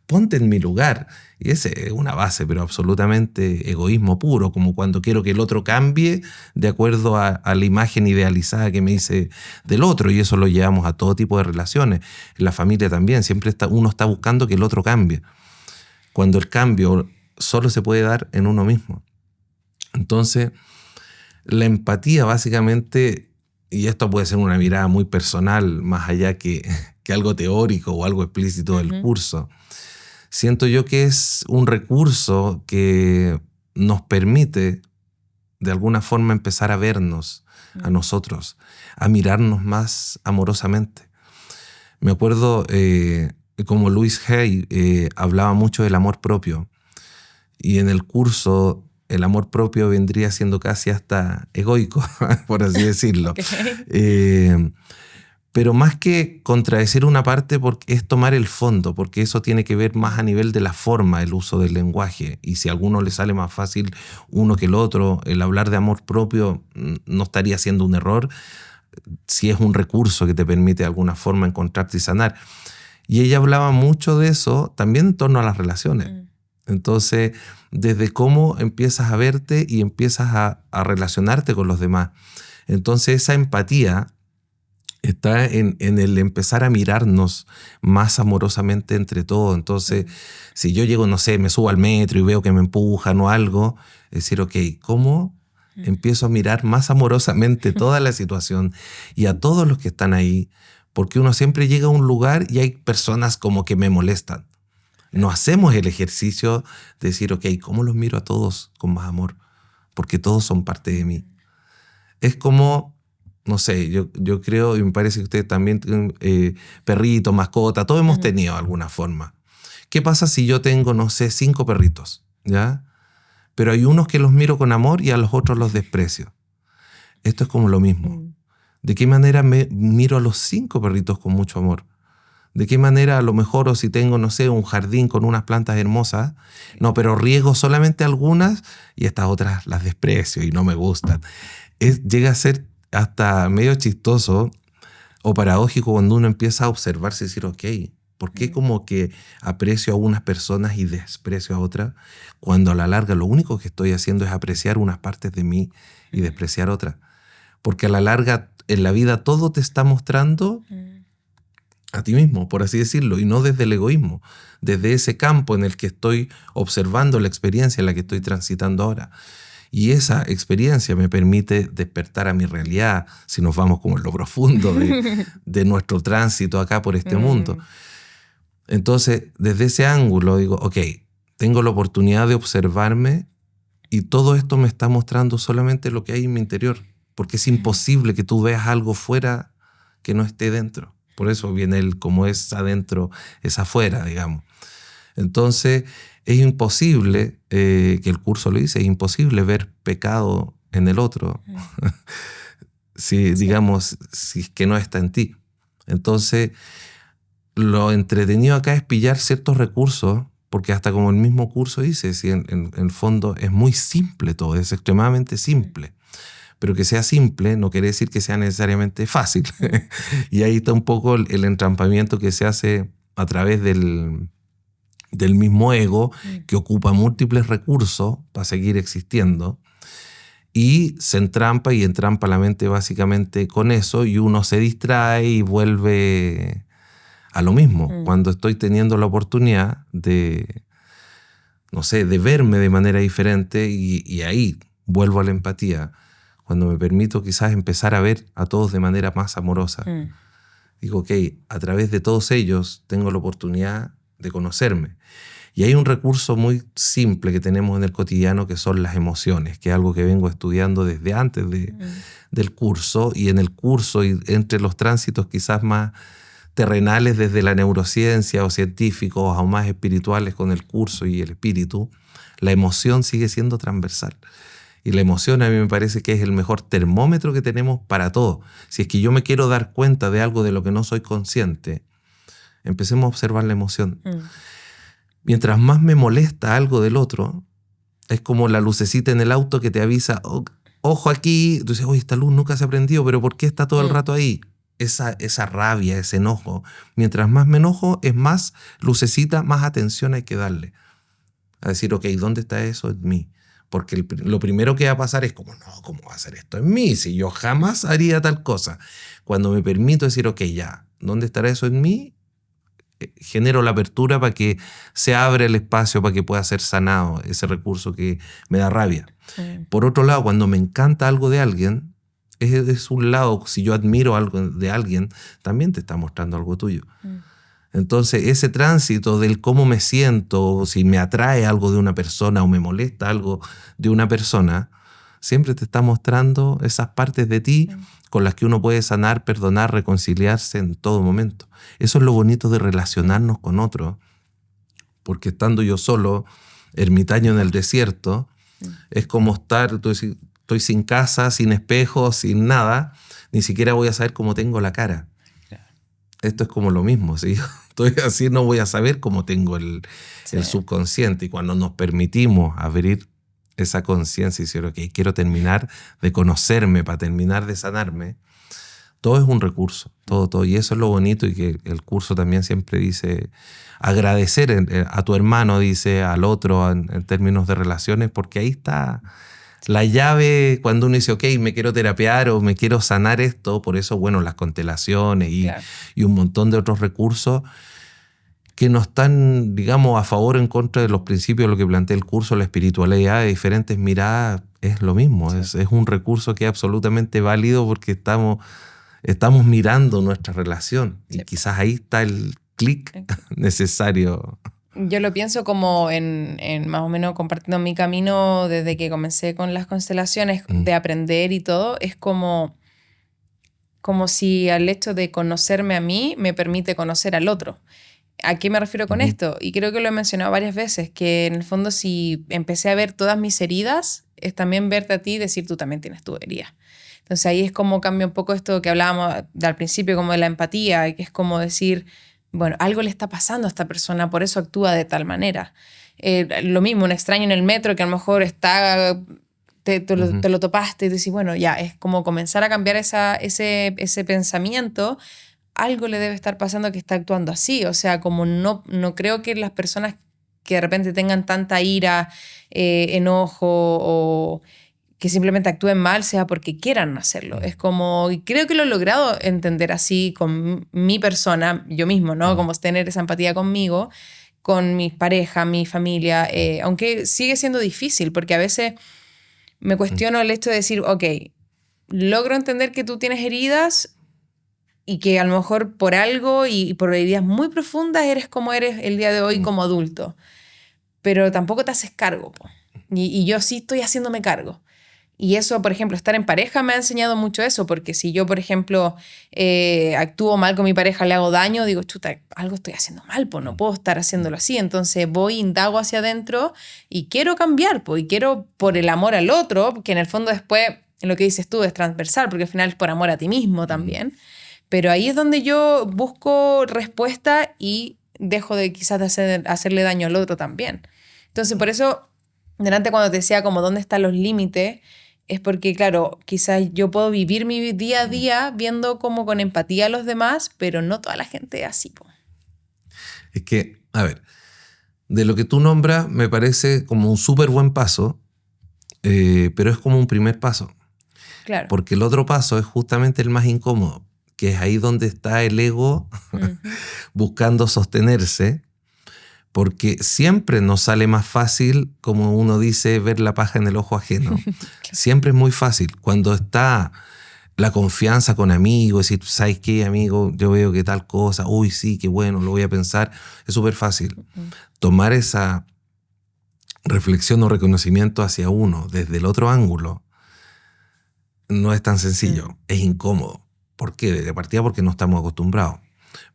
Ponte en mi lugar. Y esa es una base, pero absolutamente egoísmo puro, como cuando quiero que el otro cambie de acuerdo a la imagen idealizada que me hice del otro. Y eso lo llevamos a todo tipo de relaciones. En la familia también. Siempre uno está buscando que el otro cambie, cuando el cambio solo se puede dar en uno mismo. Entonces, la empatía básicamente, y esto puede ser una mirada muy personal, más allá que algo teórico o algo explícito del curso, siento yo que es un recurso que nos permite de alguna forma empezar a vernos a nosotros, a mirarnos más amorosamente. Me acuerdo como Louise Hay hablaba mucho del amor propio, y en el curso el amor propio vendría siendo casi hasta egoico, por así decirlo. Pero más que contradecir una parte es tomar el fondo, porque eso tiene que ver más a nivel de la forma, el uso del lenguaje. Y si a alguno le sale más fácil uno que el otro, el hablar de amor propio no estaría siendo un error si es un recurso que te permite de alguna forma encontrarte y sanar. Y ella hablaba mucho de eso también en torno a las relaciones. Entonces, desde cómo empiezas a verte y empiezas a relacionarte con los demás. Entonces, esa empatía está en el empezar a mirarnos más amorosamente entre todos. Entonces, si yo llego, no sé, me subo al metro y veo que me empujan o algo, es decir, ok, ¿cómo empiezo a mirar más amorosamente toda la situación y a todos los que están ahí? Porque uno siempre llega a un lugar y hay personas como que me molestan. No hacemos el ejercicio de decir, ok, ¿cómo los miro a todos con más amor? Porque todos son parte de mí. Es como... No sé, yo creo, y me parece que ustedes también tienen perritos, mascotas, todos hemos tenido de alguna forma. ¿Qué pasa si yo tengo, no sé, 5 perritos? ¿Ya? Pero hay unos que los miro con amor y a los otros los desprecio. Esto es como lo mismo. ¿De qué manera me miro a los 5 perritos con mucho amor? ¿De qué manera a lo mejor, o si tengo, no sé, un jardín con unas plantas hermosas, no, pero riego solamente algunas y estas otras las desprecio y no me gustan? Llega a ser hasta medio chistoso o paradójico cuando uno empieza a observarse y decir, ok, ¿por qué como que aprecio a unas personas y desprecio a otras? Cuando a la larga lo único que estoy haciendo es apreciar unas partes de mí y despreciar otras. Porque a la larga en la vida todo te está mostrando a ti mismo, por así decirlo, y no desde el egoísmo, desde ese campo en el que estoy observando la experiencia en la que estoy transitando ahora. Y esa experiencia me permite despertar a mi realidad, si nos vamos como en lo profundo de nuestro tránsito acá por este mundo. Entonces, desde ese ángulo digo, ok, tengo la oportunidad de observarme y todo esto me está mostrando solamente lo que hay en mi interior, porque es imposible que tú veas algo fuera que no esté dentro. Por eso viene el como es adentro, es afuera, digamos. Entonces, es imposible, que el curso lo dice, es imposible ver pecado en el otro, si es que no está en ti. Entonces, lo entretenido acá es pillar ciertos recursos, porque hasta como el mismo curso dice, si en el fondo es muy simple todo, es extremadamente simple. Pero que sea simple no quiere decir que sea necesariamente fácil. Y ahí está un poco el entrampamiento que se hace a través del mismo ego, que ocupa múltiples recursos para seguir existiendo y se entrampa y entrampa la mente básicamente con eso, y uno se distrae y vuelve a lo mismo. Cuando estoy teniendo la oportunidad de, no sé, de verme de manera diferente, y ahí vuelvo a la empatía, cuando me permito quizás empezar a ver a todos de manera más amorosa. Digo, ok, a través de todos ellos tengo la oportunidad de conocerme. Y hay un recurso muy simple que tenemos en el cotidiano, que son las emociones, que es algo que vengo estudiando desde antes del curso, y en el curso y entre los tránsitos quizás más terrenales desde la neurociencia o científicos o más espirituales con el curso y el espíritu, la emoción sigue siendo transversal. Y la emoción a mí me parece que es el mejor termómetro que tenemos para todo. Si es que yo me quiero dar cuenta de algo de lo que no soy consciente, empecemos a observar la emoción. Mientras más me molesta algo del otro, es como la lucecita en el auto que te avisa, ojo aquí, tú dices, oye, esta luz nunca se ha prendido, pero ¿por qué está todo el rato ahí? Esa rabia, ese enojo. Mientras más me enojo, es más lucecita, más atención hay que darle. A decir, ok, ¿dónde está eso en mí? Porque lo primero que va a pasar es como, no, ¿cómo va a ser esto en mí? Si yo jamás haría tal cosa. Cuando me permito decir, ok, ya, ¿dónde estará eso en mí? Genero la apertura para que se abra el espacio para que pueda ser sanado ese recurso que me da rabia. Por otro lado, cuando me encanta algo de alguien, es un lado, si yo admiro algo de alguien, también te está mostrando algo tuyo. Entonces, ese tránsito del cómo me siento, si me atrae algo de una persona o me molesta algo de una persona, siempre te está mostrando esas partes de ti con las que uno puede sanar, perdonar, reconciliarse en todo momento. Eso es lo bonito de relacionarnos con otros, porque estando yo solo, ermitaño en el desierto, es como estar, estoy sin casa, sin espejo, sin nada, ni siquiera voy a saber cómo tengo la cara. esto es como lo mismo. Si yo estoy así, no voy a saber cómo tengo el Sí. subconsciente. Y cuando nos permitimos abrir esa conciencia y decir, ok, quiero terminar de conocerme para terminar de sanarme, todo es un recurso, todo. Y eso es lo bonito, y que el curso también siempre dice agradecer a tu hermano, dice al otro en términos de relaciones, porque ahí está la llave cuando uno dice, ok, me quiero terapiar o me quiero sanar esto. Por eso, bueno, las constelaciones Claro. y un montón de otros recursos que no están, digamos, a favor o en contra de los principios de lo que plantea el curso, la espiritualidad de diferentes miradas, es lo mismo. Sí. Es un recurso que es absolutamente válido porque estamos mirando nuestra relación. Sí. Y quizás ahí está el clic necesario. Yo lo pienso como en más o menos compartiendo mi camino desde que comencé con las constelaciones, de aprender y todo. Es como si al hecho de conocerme a mí me permite conocer al otro. ¿A qué me refiero con esto? Y creo que lo he mencionado varias veces, que en el fondo si empecé a ver todas mis heridas, es también verte a ti y decir tú también tienes tu herida. Entonces ahí es como cambia un poco esto que hablábamos al principio, como de la empatía, que es como decir, bueno, algo le está pasando a esta persona, por eso actúa de tal manera. Lo mismo, un extraño en el metro que a lo mejor está... Te lo topaste y decís, bueno, ya, es como comenzar a cambiar ese pensamiento. Algo le debe estar pasando que está actuando así. O sea, como no creo que las personas que de repente tengan tanta ira, enojo o que simplemente actúen mal sea porque quieran hacerlo. Es como, y creo que lo he logrado entender así con mi persona, yo mismo, ¿no? Como tener esa empatía conmigo, con mi pareja, mi familia, aunque sigue siendo difícil porque a veces me cuestiono el hecho de decir, ok, logro entender que tú tienes heridas y que a lo mejor por algo y por heridas muy profundas eres como eres el día de hoy como adulto, pero tampoco te haces cargo, po. Y yo sí estoy haciéndome cargo. Y eso, por ejemplo, estar en pareja me ha enseñado mucho eso, porque si yo, por ejemplo, actúo mal con mi pareja, le hago daño, digo, chuta, algo estoy haciendo mal, pues no puedo estar haciéndolo así. Entonces voy, indago hacia adentro y quiero cambiar, pues, y quiero por el amor al otro, que en el fondo después, lo que dices tú, es transversal, porque al final es por amor a ti mismo también. Pero ahí es donde yo busco respuesta y dejo de quizás de hacerle daño al otro también. Entonces, por eso, delante cuando te decía como dónde están los límites, es porque, claro, quizás yo puedo vivir mi día a día viendo como con empatía a los demás, pero no toda la gente es así, po. Es que, a ver, de lo que tú nombras me parece como un súper buen paso, pero es como un primer paso. Claro. Porque el otro paso es justamente el más incómodo, que es ahí donde está el ego buscando sostenerse, porque siempre nos sale más fácil, como uno dice, ver la paja en el ojo ajeno. Siempre es muy fácil. Cuando está la confianza con amigos, decir, ¿sabes qué, amigo? Yo veo que tal cosa, uy, sí, qué bueno, lo voy a pensar. Es súper fácil. Tomar esa reflexión o reconocimiento hacia uno desde el otro ángulo no es tan sencillo, es incómodo. ¿Por qué? De partida porque no estamos acostumbrados.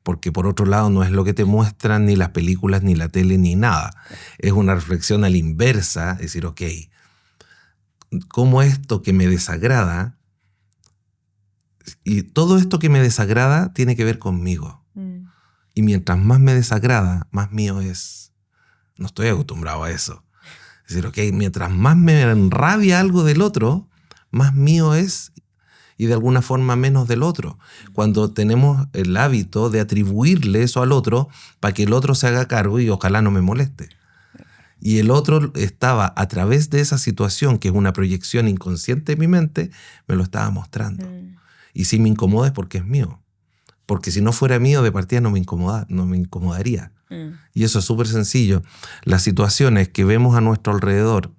Porque por otro lado no es lo que te muestran ni las películas, ni la tele, ni nada. Es una reflexión a la inversa, es decir, ok, ¿cómo esto que me desagrada, y todo esto que me desagrada tiene que ver conmigo? Y mientras más me desagrada, más mío es. No estoy acostumbrado a eso. Es decir, ok, mientras más me enrabia algo del otro, más mío es, y de alguna forma menos del otro. Cuando tenemos el hábito de atribuirle eso al otro para que el otro se haga cargo y ojalá no me moleste. Y el otro estaba, a través de esa situación, que es una proyección inconsciente de mi mente, me lo estaba mostrando. Y si me incomoda es porque es mío. Porque si no fuera mío, de partida no me incomodaría. Y eso es súper sencillo. Las situaciones que vemos a nuestro alrededor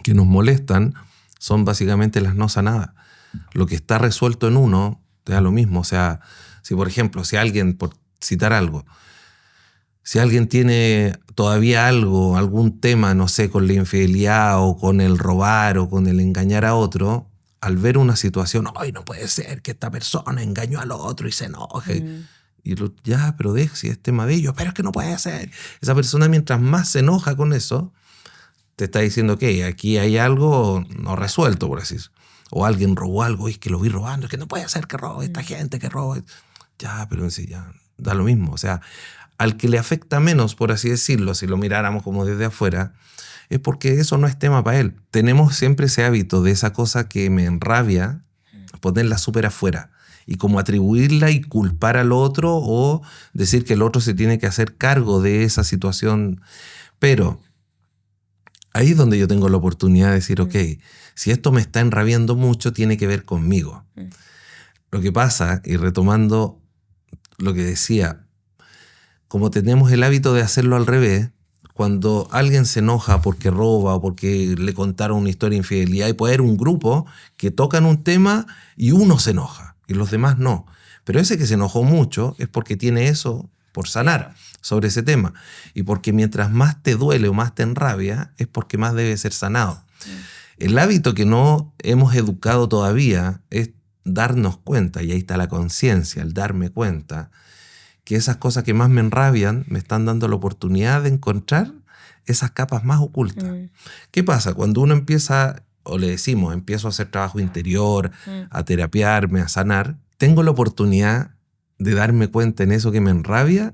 que nos molestan son básicamente las no sanadas. Lo que está resuelto en uno te da lo mismo. O sea, si por ejemplo, si alguien, por citar algo, si alguien tiene todavía algún tema, no sé, con la infidelidad o con el robar o con el engañar a otro, al ver una situación, ¡ay, no puede ser que esta persona engañó al otro y se enoje! Y ya, pero si es tema de ellos, pero es que no puede ser. Esa persona, mientras más se enoja con eso, te está diciendo que aquí hay algo no resuelto, por así decirlo. O alguien robó algo, y es que lo vi robando, es que no puede ser que robe esta gente, que robe. ya, pero sí, ya, da lo mismo. O sea, al que le afecta menos, por así decirlo, si lo miráramos como desde afuera, es porque eso no es tema para él. Tenemos siempre ese hábito de esa cosa que me enrabia, ponerla súper afuera y como atribuirla y culpar al otro o decir que el otro se tiene que hacer cargo de esa situación. Pero ahí es donde yo tengo la oportunidad de decir, ok, si esto me está enrabiando mucho, tiene que ver conmigo. Lo que pasa, y retomando lo que decía, como tenemos el hábito de hacerlo al revés, cuando alguien se enoja porque roba o porque le contaron una historia de infidelidad, y puede haber un grupo que tocan un tema y uno se enoja y los demás no. Pero ese que se enojó mucho es porque tiene eso por sanar sobre ese tema. Y porque mientras más te duele o más te enrabia, es porque más debe ser sanado. El hábito que no hemos educado todavía es darnos cuenta, y ahí está la conciencia, el darme cuenta, que esas cosas que más me enrabian me están dando la oportunidad de encontrar esas capas más ocultas. ¿Qué pasa? Cuando uno empieza, o le decimos, empiezo a hacer trabajo interior, a terapiarme, a sanar, tengo la oportunidad de darme cuenta en eso que me enrabia,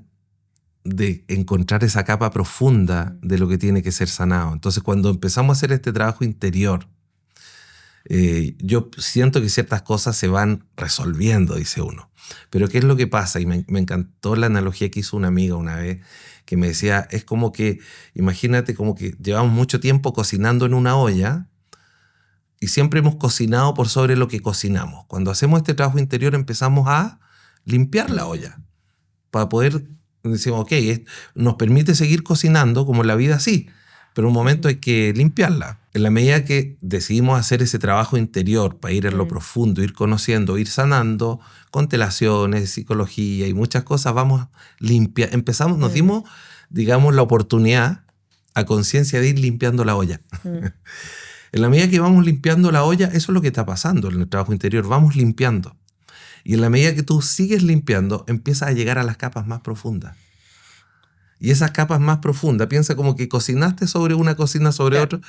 de encontrar esa capa profunda de lo que tiene que ser sanado. Entonces, cuando empezamos a hacer este trabajo interior, yo siento que ciertas cosas se van resolviendo, dice uno. Pero ¿qué es lo que pasa? Y me encantó la analogía que hizo una amiga una vez, que me decía, es como que, imagínate como que llevamos mucho tiempo cocinando en una olla y siempre hemos cocinado por sobre lo que cocinamos. Cuando hacemos este trabajo interior empezamos a limpiar la olla para poder, decimos, ok, nos permite seguir cocinando como la vida así, pero un momento hay que limpiarla. En la medida que decidimos hacer ese trabajo interior para ir en lo profundo, ir conociendo, ir sanando, constelaciones, psicología y muchas cosas, vamos limpiando. Empezamos, nos dimos, digamos, la oportunidad a conciencia de ir limpiando la olla. En la medida que vamos limpiando la olla, eso es lo que está pasando en el trabajo interior, vamos limpiando. Y en la medida que tú sigues limpiando, empiezas a llegar a las capas más profundas. Y esas capas más profundas, piensa como que cocinaste sobre una, cocina sobre otra.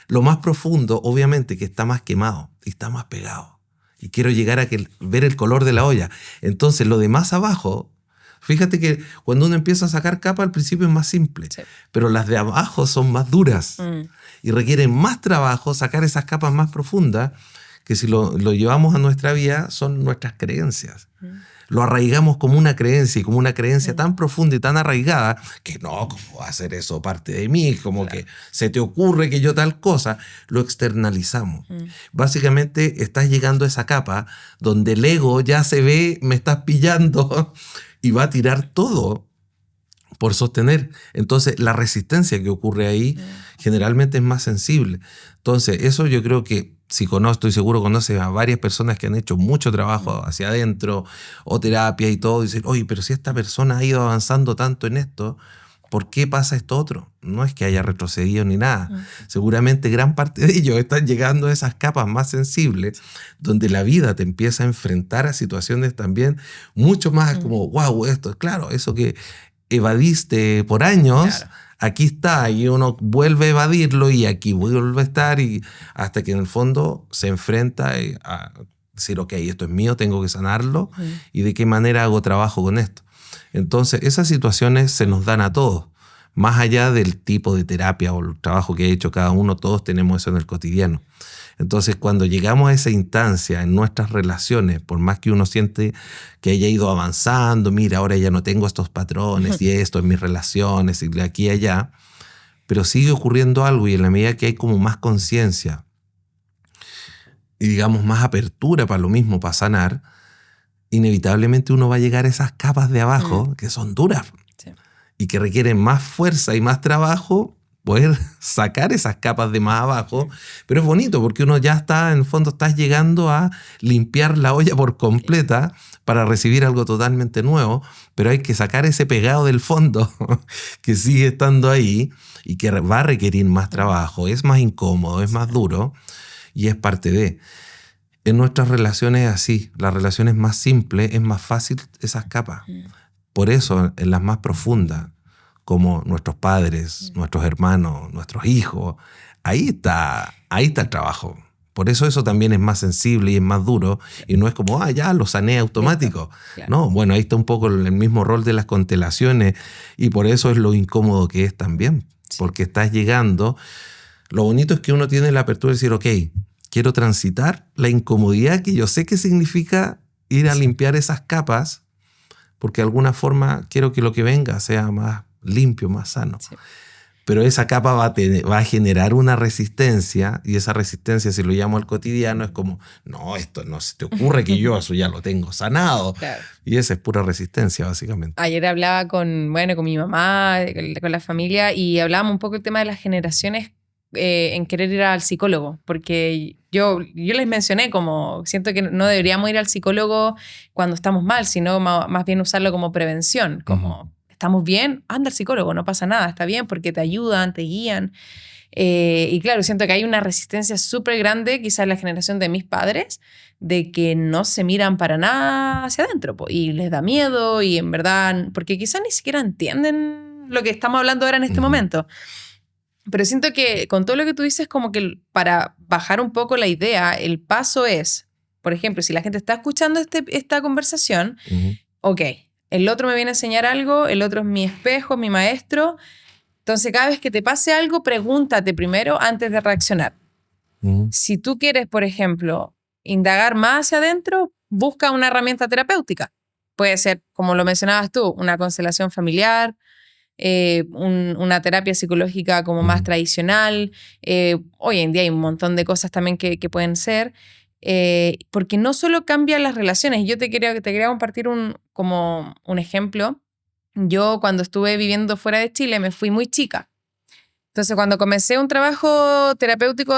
Lo más profundo, obviamente, que está más quemado y está más pegado. Y quiero llegar a ver el color de la olla. Entonces, lo de más abajo, fíjate que cuando uno empieza a sacar capas, al principio es más simple. Sí. Pero las de abajo son más duras. Y requieren más trabajo sacar esas capas más profundas, que si lo llevamos a nuestra vida, son nuestras creencias. Lo arraigamos como una creencia, y como una creencia tan profunda y tan arraigada que no, ¿cómo va a ser eso parte de mí? Como que se te ocurre que yo tal cosa, lo externalizamos. Básicamente estás llegando a esa capa donde el ego ya se ve, me estás pillando y va a tirar todo por sostener. Entonces la resistencia que ocurre ahí generalmente es más sensible. Entonces eso yo creo que, si estoy seguro conoces a varias personas que han hecho mucho trabajo hacia adentro o terapia y todo, y dicen, oye, pero si esta persona ha ido avanzando tanto en esto, ¿por qué pasa esto otro? No es que haya retrocedido ni nada. Seguramente gran parte de ellos están llegando a esas capas más sensibles donde la vida te empieza a enfrentar a situaciones también mucho más como, wow, esto, claro, eso que evadiste por años, claro, aquí está, y uno vuelve a evadirlo y aquí vuelve a estar, y hasta que en el fondo se enfrenta a decir, ok, esto es mío, tengo que sanarlo, y de qué manera hago trabajo con esto. Entonces esas situaciones se nos dan a todos, más allá del tipo de terapia o el trabajo que ha hecho cada uno, todos tenemos eso en el cotidiano. Entonces, cuando llegamos a esa instancia en nuestras relaciones, por más que uno siente que haya ido avanzando, mira, ahora ya no tengo estos patrones y esto en mis relaciones y de aquí a allá, pero sigue ocurriendo algo, y en la medida que hay como más conciencia y digamos más apertura para lo mismo, para sanar, inevitablemente uno va a llegar a esas capas de abajo que son duras y que requieren más fuerza y más trabajo, poder sacar esas capas de más abajo, pero es bonito porque uno ya está, en el fondo estás llegando a limpiar la olla por completa para recibir algo totalmente nuevo, pero hay que sacar ese pegado del fondo que sigue estando ahí y que va a requerir más trabajo, es más incómodo, es más duro y es parte de. En nuestras relaciones así, las relaciones más simples es más fácil esas capas. Por eso en las más profundas, como nuestros padres, nuestros hermanos, nuestros hijos, ahí está el trabajo. Por eso también es más sensible y es más duro, y no es como, ya, lo sané automático. Claro. No, bueno, ahí está un poco el mismo rol de las constelaciones, y por eso es lo incómodo que es también, porque estás llegando. Lo bonito es que uno tiene la apertura de decir, ok, quiero transitar la incomodidad que yo sé que significa ir a limpiar esas capas, porque de alguna forma quiero que lo que venga sea más limpio, más sano. Sí. Pero esa capa va a generar una resistencia, y esa resistencia, si lo llamo al cotidiano, es como, no, esto no se te ocurre que yo eso ya lo tengo sanado. Claro. Y esa es pura resistencia, básicamente. Ayer hablaba con mi mamá, con la familia, y hablábamos un poco del tema de las generaciones en querer ir al psicólogo, porque yo les mencioné como, siento que no deberíamos ir al psicólogo cuando estamos mal, sino más bien usarlo como prevención, como... ¿Estamos bien? Anda al psicólogo, no pasa nada, está bien porque te ayudan, te guían. Y claro, siento que hay una resistencia súper grande, quizás en la generación de mis padres, de que no se miran para nada hacia adentro y les da miedo, y en verdad, porque quizás ni siquiera entienden lo que estamos hablando ahora en este momento. Pero siento que con todo lo que tú dices, como que para bajar un poco la idea, el paso es, por ejemplo, si la gente está escuchando esta conversación, ok, el otro me viene a enseñar algo, el otro es mi espejo, mi maestro. Entonces, cada vez que te pase algo, pregúntate primero antes de reaccionar. Si tú quieres, por ejemplo, indagar más hacia adentro, busca una herramienta terapéutica. Puede ser, como lo mencionabas tú, una constelación familiar, una terapia psicológica como más tradicional. Hoy en día hay un montón de cosas también que pueden ser. Porque no solo cambian las relaciones. Yo te quería compartir como un ejemplo. Yo cuando estuve viviendo fuera de Chile me fui muy chica. Entonces cuando comencé un trabajo terapéutico,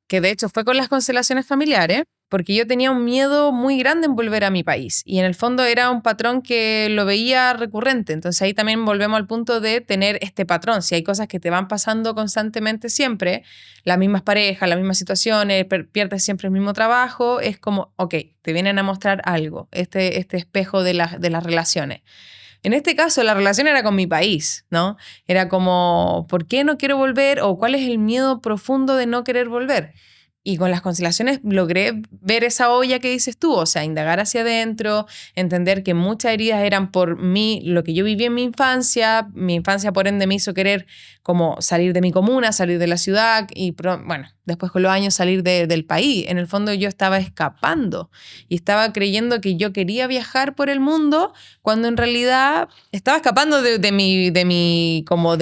que de hecho fue con las constelaciones familiares, porque yo tenía un miedo muy grande en volver a mi país, y en el fondo era un patrón que lo veía recurrente. Entonces ahí también volvemos al punto de tener este patrón. Si hay cosas que te van pasando constantemente siempre, las mismas parejas, las mismas situaciones, pierdes siempre el mismo trabajo, es como, ok, te vienen a mostrar algo, este espejo de las relaciones. En este caso, la relación era con mi país, ¿no? Era como, ¿por qué no quiero volver? O ¿cuál es el miedo profundo de no querer volver? Y con las constelaciones logré ver esa olla que dices tú, o sea, indagar hacia adentro, entender que muchas heridas eran por mí, lo que yo viví en mi infancia por ende me hizo querer como salir de mi comuna, salir de la ciudad y bueno, después con los años salir del país. En el fondo yo estaba escapando y estaba creyendo que yo quería viajar por el mundo cuando en realidad estaba escapando de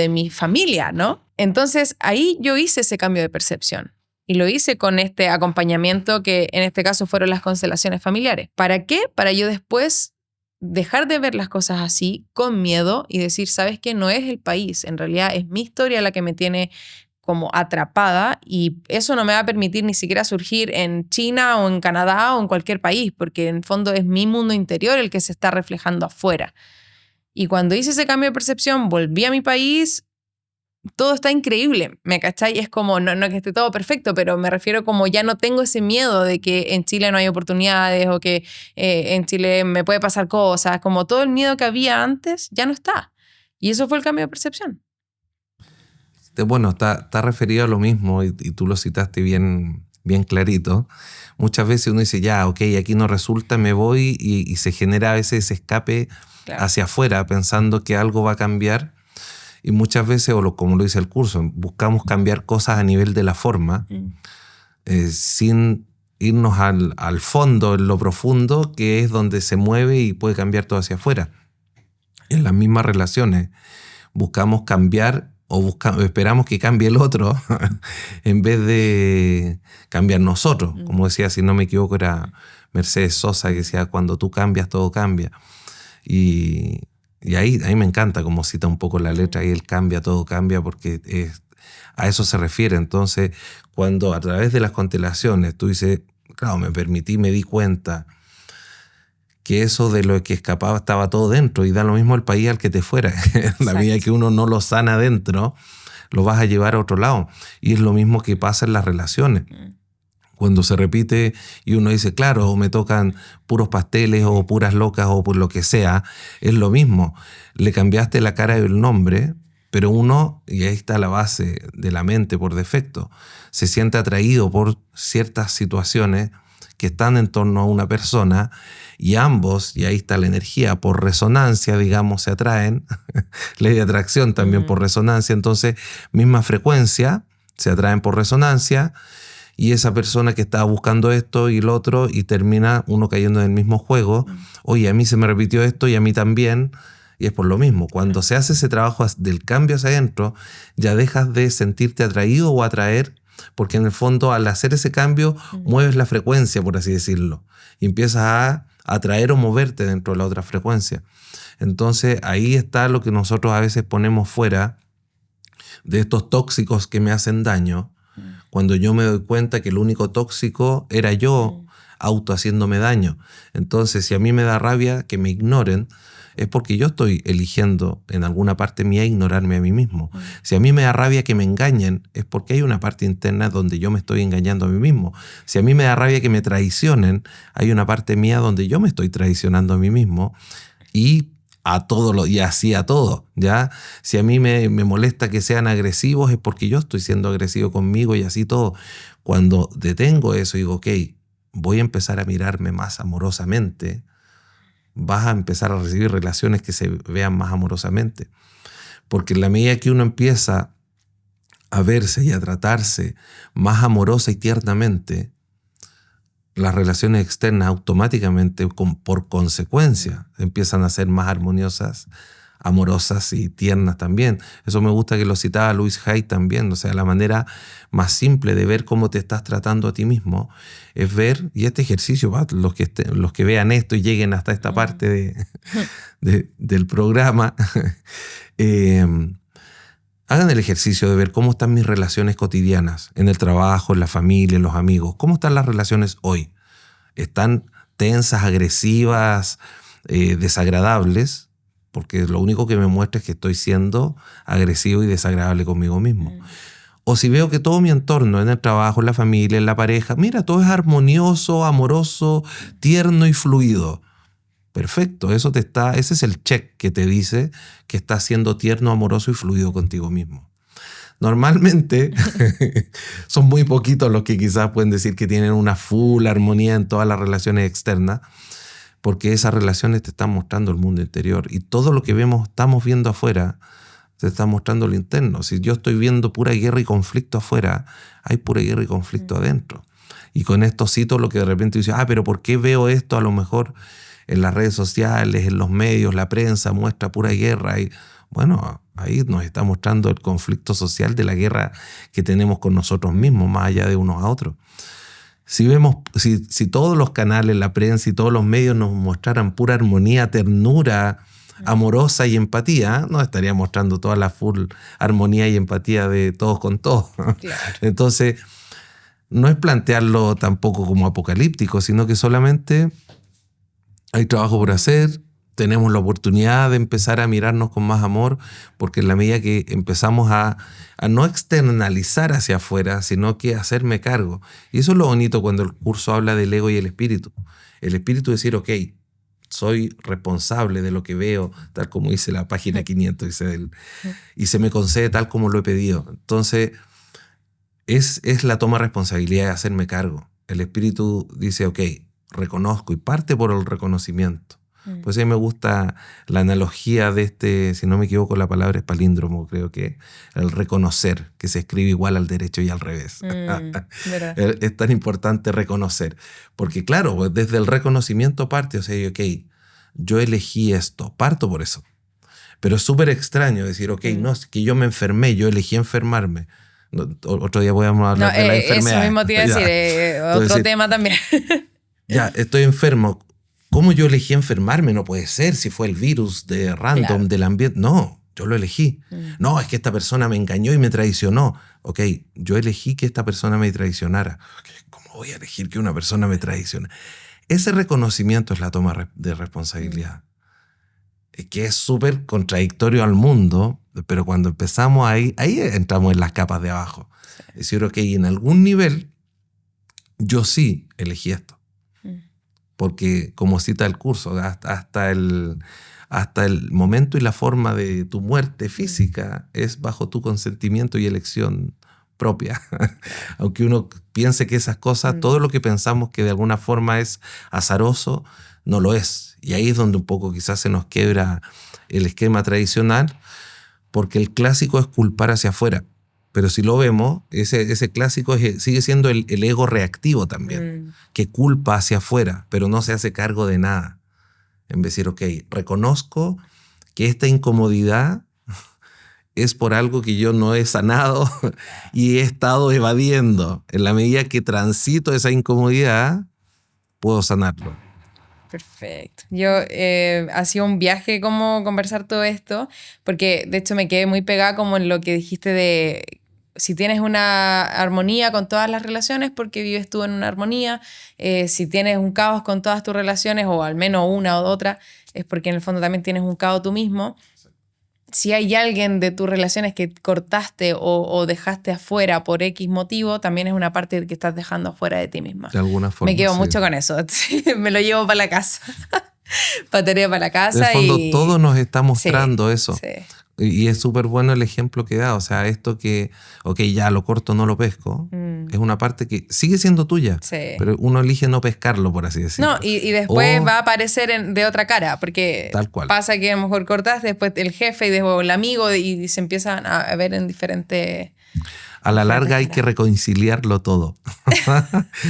mi familia, ¿no? Entonces ahí yo hice ese cambio de percepción. Y lo hice con este acompañamiento que en este caso fueron las constelaciones familiares. ¿Para qué? Para yo después dejar de ver las cosas así, con miedo, y decir, ¿sabes qué? No es el país, en realidad es mi historia la que me tiene como atrapada, y eso no me va a permitir ni siquiera surgir en China o en Canadá o en cualquier país, porque en el fondo es mi mundo interior el que se está reflejando afuera. Y cuando hice ese cambio de percepción, volví a mi país. Todo está increíble, ¿me cachai? Es como, no que esté todo perfecto, pero me refiero como ya no tengo ese miedo de que en Chile no hay oportunidades o que en Chile me puede pasar cosas, como todo el miedo que había antes ya no está. Y eso fue el cambio de percepción. Bueno, está referido a lo mismo, y tú lo citaste bien clarito. Muchas veces uno dice, ya, ok, aquí no resulta, me voy, y se genera a veces ese escape hacia afuera pensando que algo va a cambiar. Y muchas veces, como lo dice el curso, buscamos cambiar cosas a nivel de la forma, sin irnos al fondo, en lo profundo, que es donde se mueve y puede cambiar todo hacia afuera. En las mismas relaciones buscamos cambiar o esperamos que cambie el otro en vez de cambiar nosotros. Como decía, si no me equivoco, era Mercedes Sosa, que decía, cuando tú cambias, todo cambia. Y ahí me encanta como cita un poco la letra, y él cambia, todo cambia, porque a eso se refiere. Entonces, cuando a través de las constelaciones tú dices, claro, me di cuenta que eso de lo que escapaba estaba todo dentro, y da lo mismo el país al que te fuera. La medida que uno no lo sana dentro, lo vas a llevar a otro lado. Y es lo mismo que pasa en las relaciones. Cuando se repite y uno dice, claro, o me tocan puros pasteles o puras locas o por lo que sea, es lo mismo. Le cambiaste la cara y el nombre, Pero uno, y ahí está la base de la mente por defecto, se siente atraído por ciertas situaciones que están en torno a una persona y ambos, y ahí está la energía, por resonancia, digamos, se atraen. Ley de atracción también por resonancia. Entonces, misma frecuencia, se atraen por resonancia y esa persona que estaba buscando esto y lo otro y termina uno cayendo en el mismo juego. Oye, a mí se me repitió esto y a mí también. Y es por lo mismo. Cuando se hace ese trabajo del cambio hacia adentro, ya dejas de sentirte atraído o atraer, porque en el fondo al hacer ese cambio mueves la frecuencia, por así decirlo, y empiezas a atraer o moverte dentro de la otra frecuencia. Entonces ahí está lo que nosotros a veces ponemos fuera de estos tóxicos que me hacen daño, cuando yo me doy cuenta que el único tóxico era yo auto haciéndome daño. Entonces, si a mí me da rabia que me ignoren, es porque yo estoy eligiendo en alguna parte mía ignorarme a mí mismo. Si a mí me da rabia que me engañen, es porque hay una parte interna donde yo me estoy engañando a mí mismo. Si a mí me da rabia que me traicionen, hay una parte mía donde yo me estoy traicionando a mí mismo. Y así a todo, ¿ya? Si a mí me molesta que sean agresivos, es porque yo estoy siendo agresivo conmigo y así todo. Cuando detengo eso y digo, ok, voy a empezar a mirarme más amorosamente, vas a empezar a recibir relaciones que se vean más amorosamente. Porque en la medida que uno empieza a verse y a tratarse más amorosa y tiernamente, las relaciones externas automáticamente, por consecuencia, empiezan a ser más armoniosas, amorosas y tiernas también. Eso me gusta que lo citaba Louise Hay también. O sea, la manera más simple de ver cómo te estás tratando a ti mismo es ver, y este ejercicio, los que vean esto y lleguen hasta esta parte del programa, hagan el ejercicio de ver cómo están mis relaciones cotidianas, en el trabajo, en la familia, en los amigos. ¿Cómo están las relaciones hoy? ¿Están tensas, agresivas, desagradables? Porque lo único que me muestra es que estoy siendo agresivo y desagradable conmigo mismo. O si veo que todo mi entorno, en el trabajo, en la familia, en la pareja, mira, todo es armonioso, amoroso, tierno y fluido. Perfecto, ese es el check que te dice que estás siendo tierno, amoroso y fluido contigo mismo. Normalmente son muy poquitos los que quizás pueden decir que tienen una full armonía en todas las relaciones externas, porque esas relaciones te están mostrando el mundo interior y todo lo que estamos viendo afuera te está mostrando lo interno. Si yo estoy viendo pura guerra y conflicto afuera, hay pura guerra y conflicto adentro. Y con esto cito lo que de repente dice, pero ¿por qué veo esto? A lo mejor en las redes sociales, en los medios, la prensa muestra pura guerra. Y bueno, ahí nos está mostrando el conflicto social de la guerra que tenemos con nosotros mismos, más allá de unos a otros. Si todos los canales, la prensa y todos los medios nos mostraran pura armonía, ternura, amorosa y empatía, nos estaría mostrando toda la full armonía y empatía de todos con todos. Claro. Entonces, no es plantearlo tampoco como apocalíptico, sino que solamente hay trabajo por hacer, tenemos la oportunidad de empezar a mirarnos con más amor, porque en la medida que empezamos a no externalizar hacia afuera, sino que hacerme cargo. Y eso es lo bonito cuando el curso habla del ego y el espíritu. El espíritu es decir, ok, soy responsable de lo que veo, tal como dice la página 500, y se me concede tal como lo he pedido. Entonces, es la toma de responsabilidad de hacerme cargo. El espíritu dice, ok, reconozco, y parte por el reconocimiento. Pues a mí me gusta la analogía de si no me equivoco, la palabra es palíndromo, creo que el reconocer, que se escribe igual al derecho y al revés. Es tan importante reconocer, porque claro, pues desde el reconocimiento parte, o sea, ok, yo elegí esto, parto por eso. Pero es súper extraño decir, ok, no, es que yo me enfermé, yo elegí enfermarme. Otro día podemos hablar de la enfermedad. Eso mismo te iba a decir, otro tema también. Ya, estoy enfermo. ¿Cómo yo elegí enfermarme? No puede ser, si fue el virus de random del ambiente. No, yo lo elegí. No, es que esta persona me engañó y me traicionó. Ok, yo elegí que esta persona me traicionara. ¿Cómo voy a elegir que una persona me traicione? Ese reconocimiento es la toma de responsabilidad. Que es súper contradictorio al mundo, pero cuando empezamos ahí entramos en las capas de abajo. Es decir, ok, en algún nivel yo sí elegí esto. porque como cita el curso, hasta el momento y la forma de tu muerte física es bajo tu consentimiento y elección propia. Aunque uno piense que esas cosas, todo lo que pensamos que de alguna forma es azaroso, no lo es. Y ahí es donde un poco quizás se nos quiebra el esquema tradicional, porque el clásico es culpar hacia afuera. Pero si lo vemos, ese clásico sigue siendo el ego reactivo también, que culpa hacia afuera, pero no se hace cargo de nada. En vez de decir, ok, reconozco que esta incomodidad es por algo que yo no he sanado y he estado evadiendo. En la medida que transito esa incomodidad, puedo sanarlo. Perfecto. Ha sido un viaje como conversar todo esto, porque de hecho me quedé muy pegada como en lo que dijiste de si tienes una armonía con todas las relaciones, porque vives tú en una armonía. Si tienes un caos con todas tus relaciones, o al menos una o otra, es porque en el fondo también tienes un caos tú mismo. Si hay alguien de tus relaciones que cortaste o dejaste afuera por X motivo, también es una parte que estás dejando afuera de ti misma. De alguna forma. Me quedo mucho con eso. Me lo llevo para la casa. Para tarea para la casa. En el fondo, todo nos está mostrando eso. Sí. Y es súper bueno el ejemplo que da. O sea, esto que, ok, ya lo corto, no lo pesco, es una parte que sigue siendo tuya, pero uno elige no pescarlo, por así decirlo. No, y después va a aparecer de otra cara, porque tal cual. Pasa que a lo mejor cortas después el jefe y después el amigo y se empiezan a ver en diferentes... A la larga hay que reconciliarlo todo.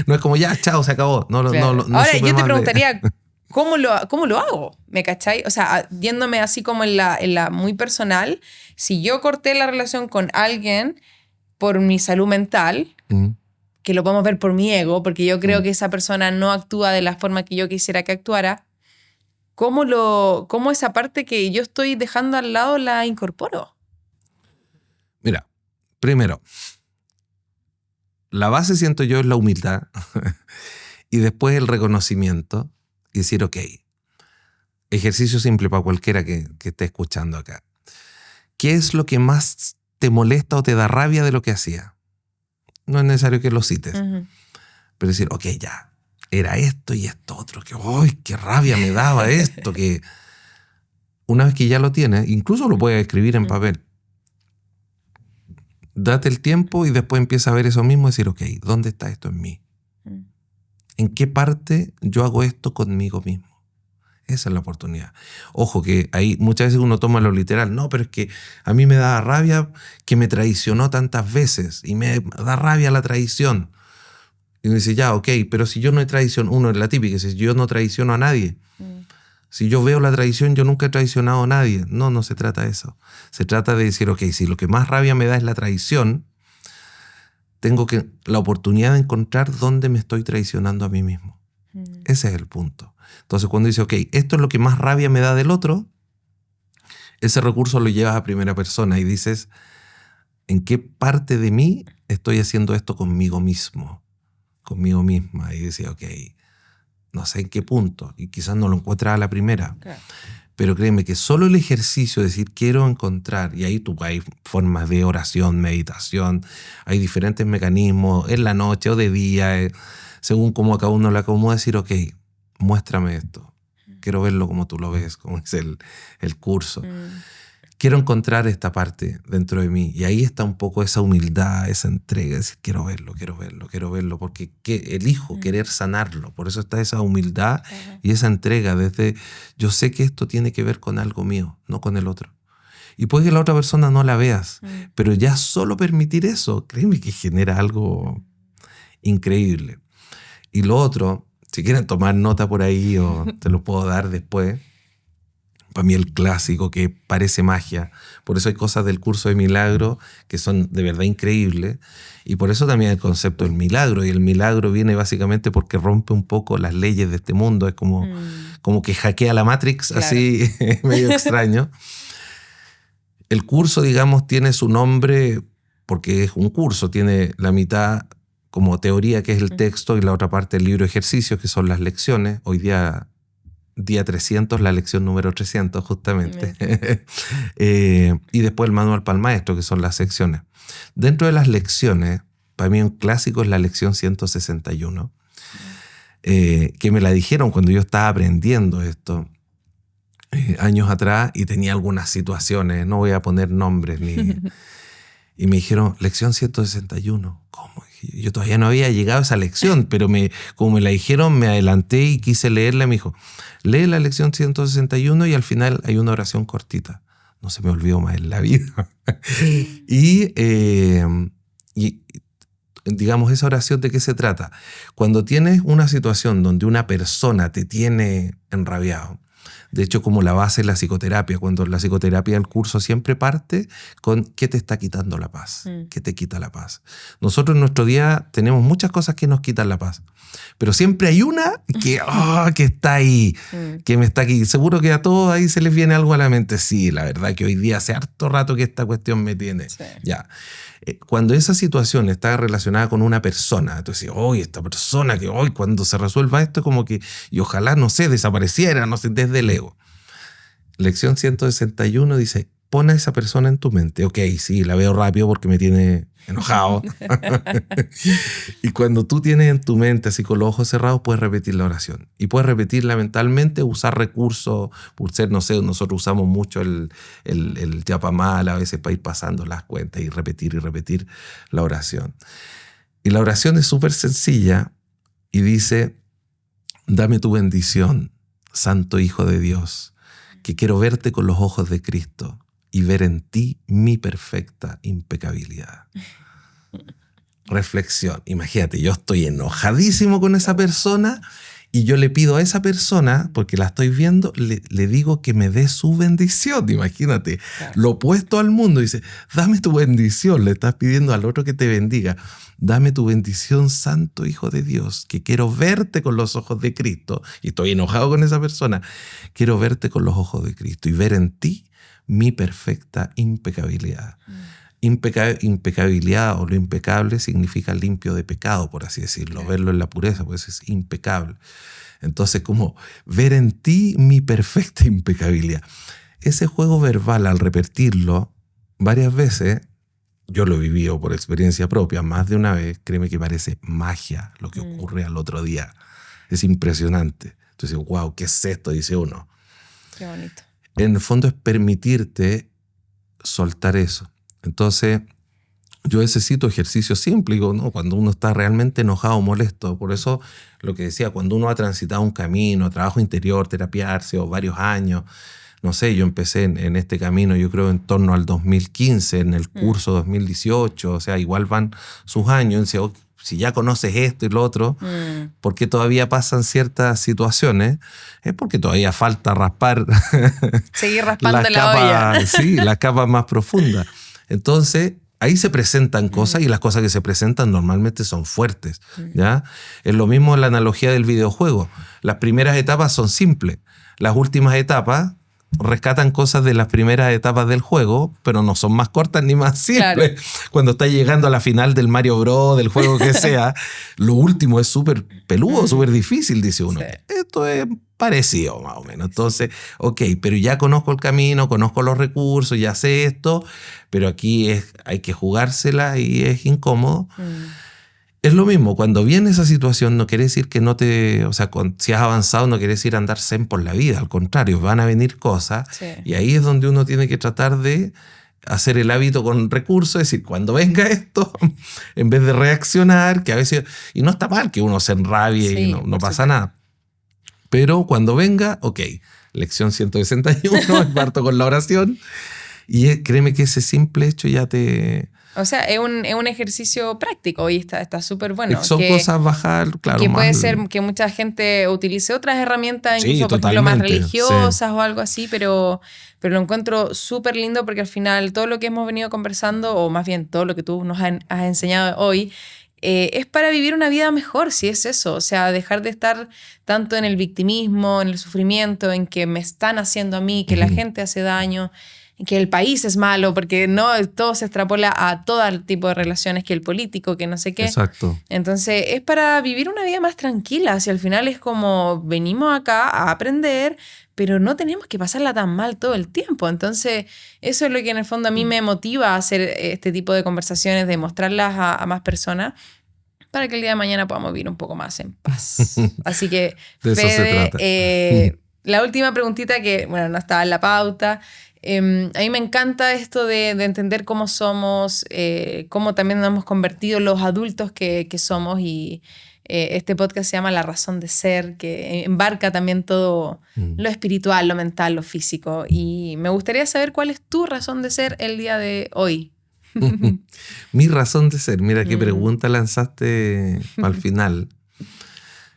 No es como ya, chao, se acabó. No, claro. no Ahora, yo te preguntaría... ¿Cómo lo hago? ¿Me cachai? O sea, yéndome así como en la muy personal, si yo corté la relación con alguien por mi salud mental, que lo podemos ver por mi ego, porque yo creo que esa persona no actúa de la forma que yo quisiera que actuara, ¿cómo esa parte que yo estoy dejando al lado la incorporo? Mira, primero, la base, siento yo, es la humildad y después el reconocimiento. Y decir, ok, ejercicio simple para cualquiera que esté escuchando acá. ¿Qué es lo que más te molesta o te da rabia de lo que hacía? No es necesario que lo cites. Pero decir, ok, ya, era esto y esto otro. Que, ¡ay, qué rabia me daba esto! Que una vez que ya lo tienes, incluso lo puedes escribir en papel. Date el tiempo y después empieza a ver eso mismo y decir, ok, ¿dónde está esto en mí? ¿En qué parte yo hago esto conmigo mismo? Esa es la oportunidad. Ojo, que ahí muchas veces uno toma lo literal. No, pero es que a mí me da rabia que me traicionó tantas veces y me da rabia la traición. Y uno dice, ya, ok, pero si yo no he traicionado, uno es la típica, si yo no traiciono a nadie. Si yo veo la traición, yo nunca he traicionado a nadie. No se trata de eso. Se trata de decir, ok, si lo que más rabia me da es la traición, tengo la oportunidad de encontrar dónde me estoy traicionando a mí mismo. Ese es el punto. Entonces, cuando dice, ok, esto es lo que más rabia me da del otro, ese recurso lo llevas a primera persona y dices, ¿en qué parte de mí estoy haciendo esto conmigo mismo? Conmigo misma. Y decía, ok, no sé en qué punto. Y quizás no lo encuentras a la primera. Claro. Pero créeme que solo el ejercicio de decir quiero encontrar, y ahí hay formas de oración, meditación, hay diferentes mecanismos, en la noche o de día, según cómo a cada uno le acomoda, decir, ok, muéstrame esto, quiero verlo como tú lo ves, como es el curso. Quiero encontrar esta parte dentro de mí. Y ahí está un poco esa humildad, esa entrega, decir, quiero verlo, porque elijo querer sanarlo. Por eso está esa humildad y esa entrega desde, yo sé que esto tiene que ver con algo mío, no con el otro. Y puede que la otra persona no la veas, pero ya solo permitir eso, créeme que genera algo increíble. Y lo otro, si quieren tomar nota por ahí o te lo puedo dar después, para mí el clásico que parece magia. Por eso hay cosas del curso de milagro que son de verdad increíbles. Y por eso también el concepto del milagro. Y el milagro viene básicamente porque rompe un poco las leyes de este mundo. Es como que hackea la Matrix, claro. Así medio extraño. El curso, digamos, tiene su nombre porque es un curso. Tiene la mitad como teoría, que es el texto, y la otra parte el libro de ejercicios, que son las lecciones. Hoy día 300, la lección número 300 justamente. Y después el manual para el maestro, que son las secciones. Dentro de las lecciones, para mí un clásico es la lección 161. que me la dijeron cuando yo estaba aprendiendo esto, años atrás, y tenía algunas situaciones, no voy a poner nombres ni... Y me dijeron, lección 161. ¿Cómo? Yo todavía no había llegado a esa lección, pero como me la dijeron, me adelanté y quise leerla. Me dijo, lee la lección 161 y al final hay una oración cortita. No se me olvidó más en la vida. y digamos, esa oración, ¿de qué se trata? Cuando tienes una situación donde una persona te tiene enrabiado, de hecho, como la base es la psicoterapia, cuando la psicoterapia del curso siempre parte con ¿qué te está quitando la paz? ¿Qué te quita la paz? Nosotros en nuestro día tenemos muchas cosas que nos quitan la paz, pero siempre hay una que está ahí, que me está aquí. Seguro que a todos ahí se les viene algo a la mente. Sí, la verdad que hoy día hace harto rato que esta cuestión me tiene. Sí. Ya. Cuando esa situación está relacionada con una persona, entonces, esta persona que hoy cuando se resuelva esto, como que, y ojalá, no sé, desapareciera, no sé, desde el ego. Lección 161 dice, pon a esa persona en tu mente. Ok, sí, la veo rápido porque me tiene enojado. Y cuando tú tienes en tu mente, así con los ojos cerrados, puedes repetir la oración. Y puedes repetirla mentalmente, usar recursos, por ser, no sé, nosotros usamos mucho el Yapamal a veces para ir pasando las cuentas y repetir la oración. Y la oración es súper sencilla y dice, dame tu bendición, Santo Hijo de Dios, que quiero verte con los ojos de Cristo y ver en ti mi perfecta impecabilidad. Reflexión. Imagínate, yo estoy enojadísimo con esa persona y yo le pido a esa persona, porque la estoy viendo, le digo que me dé su bendición. Imagínate, claro. Lo opuesto al mundo. Dice, dame tu bendición. Le estás pidiendo al otro que te bendiga. Dame tu bendición, Santo Hijo de Dios, que quiero verte con los ojos de Cristo. Y estoy enojado con esa persona. Quiero verte con los ojos de Cristo y ver en ti mi perfecta impecabilidad. Impecabilidad o lo impecable significa limpio de pecado, por así decirlo. Okay. Verlo en la pureza, pues es impecable. Entonces, como ver en ti mi perfecta impecabilidad. Ese juego verbal, al repetirlo varias veces, yo lo he vivido por experiencia propia, más de una vez, créeme que parece magia lo que ocurre al otro día. Es impresionante. Entonces, wow, ¿qué es esto? Dice uno. Qué bonito. En el fondo es permitirte soltar eso. Entonces, yo necesito ejercicio simple, digo, ¿no? Cuando uno está realmente enojado o molesto. Por eso, lo que decía, cuando uno ha transitado un camino, trabajo interior, terapiarse o varios años, no sé, yo empecé en este camino, yo creo, en torno al 2015, en el curso 2018, o sea, igual van sus años, si ya conoces esto y lo otro, ¿por qué todavía pasan ciertas situaciones? Es porque todavía falta raspar. Seguir raspando la olla. Sí, las capas más profundas. Entonces, ahí se presentan cosas y las cosas que se presentan normalmente son fuertes, ¿ya? Es lo mismo en la analogía del videojuego. Las primeras etapas son simples. Las últimas etapas rescatan cosas de las primeras etapas del juego, pero no son más cortas ni más simples. Claro. Cuando estás llegando a la final del Mario Bros, del juego que sea, lo último es súper peludo, súper difícil, dice uno. Sí. Esto es parecido, más o menos. Entonces, ok, pero ya conozco el camino, conozco los recursos, ya sé esto, pero aquí hay que jugársela y es incómodo. Es lo mismo, cuando viene esa situación no quiere decir que no si has avanzado no quiere decir andar zen por la vida, al contrario, van a venir cosas, sí. Y ahí es donde uno tiene que tratar de hacer el hábito con recursos, es decir, cuando venga esto, en vez de reaccionar, que a veces, y no está mal que uno se enrabie, sí, y no pasa nada, pero cuando venga, ok, lección 161, parto con la oración, y créeme que ese simple hecho ya te... O sea, es un ejercicio práctico y está súper bueno. Son cosas bajar, claro. Que puede ser que mucha gente utilice otras herramientas, incluso, sí, por ejemplo, más religiosas, sí, o algo así, pero lo encuentro súper lindo porque al final todo lo que hemos venido conversando, o más bien todo lo que tú nos has enseñado hoy, es para vivir una vida mejor, si es eso. O sea, dejar de estar tanto en el victimismo, en el sufrimiento, en que me están haciendo a mí, que la gente hace daño, que el país es malo, porque no todo se extrapola a todo el tipo de relaciones, que el político, que no sé qué. Exacto. Entonces es para vivir una vida más tranquila. Si al final es como venimos acá a aprender, pero no tenemos que pasarla tan mal todo el tiempo. Entonces eso es lo que en el fondo a mí me motiva a hacer este tipo de conversaciones, de mostrarlas a más personas, para que el día de mañana podamos vivir un poco más en paz. Así que, De eso se trata. La última preguntita que, bueno, no estaba en la pauta. A mí me encanta esto de entender cómo somos, cómo también nos hemos convertido los adultos que somos, y este podcast se llama La Razón de Ser, que embarca también todo lo espiritual, lo mental, lo físico. Y me gustaría saber cuál es tu razón de ser el día de hoy. Mi razón de ser, mira qué pregunta lanzaste al final.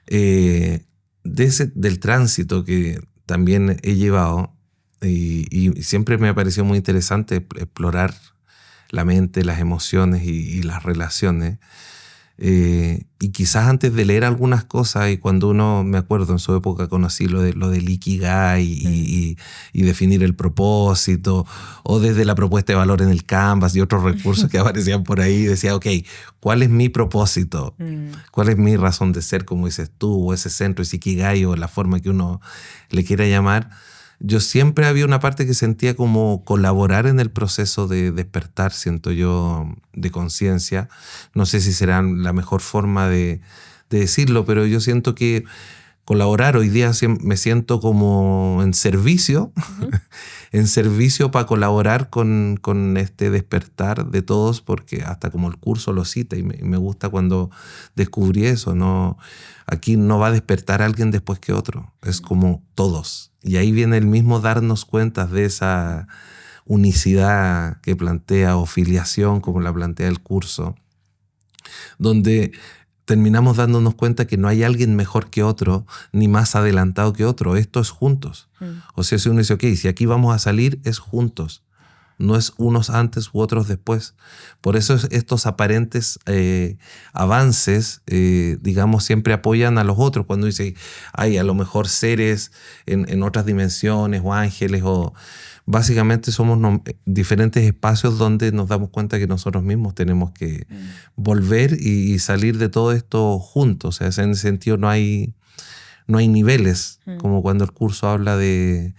Del tránsito que también he llevado, y siempre me ha parecido muy interesante explorar la mente, las emociones y las relaciones. Y quizás antes de leer algunas cosas, y cuando uno, me acuerdo en su época conocí lo del Ikigai y definir el propósito, o desde la propuesta de valor en el Canvas y otros recursos que aparecían por ahí, decía, ok, ¿cuál es mi propósito? ¿Cuál es mi razón de ser, como dices tú, o ese centro, ese Ikigai, o la forma que uno le quiera llamar? Yo siempre había una parte que sentía como colaborar en el proceso de despertar, siento yo, de conciencia. No sé si será la mejor forma de decirlo, pero yo siento que colaborar hoy día me siento como en servicio, en servicio para colaborar con este despertar de todos, porque hasta como el curso lo cita, y me gusta cuando descubrí eso, ¿no? Aquí no va a despertar alguien después que otro, es como todos. Y ahí viene el mismo darnos cuenta de esa unicidad que plantea, o filiación, como la plantea el curso, donde terminamos dándonos cuenta que no hay alguien mejor que otro, ni más adelantado que otro. Esto es juntos. O sea, si uno dice, ok, si aquí vamos a salir, es juntos. No es unos antes u otros después. Por eso estos aparentes avances, digamos, siempre apoyan a los otros. Cuando dice, hay a lo mejor seres en otras dimensiones, o ángeles, o básicamente somos diferentes espacios donde nos damos cuenta que nosotros mismos tenemos que volver y salir de todo esto juntos. O sea, en ese sentido no hay niveles, como cuando el curso habla de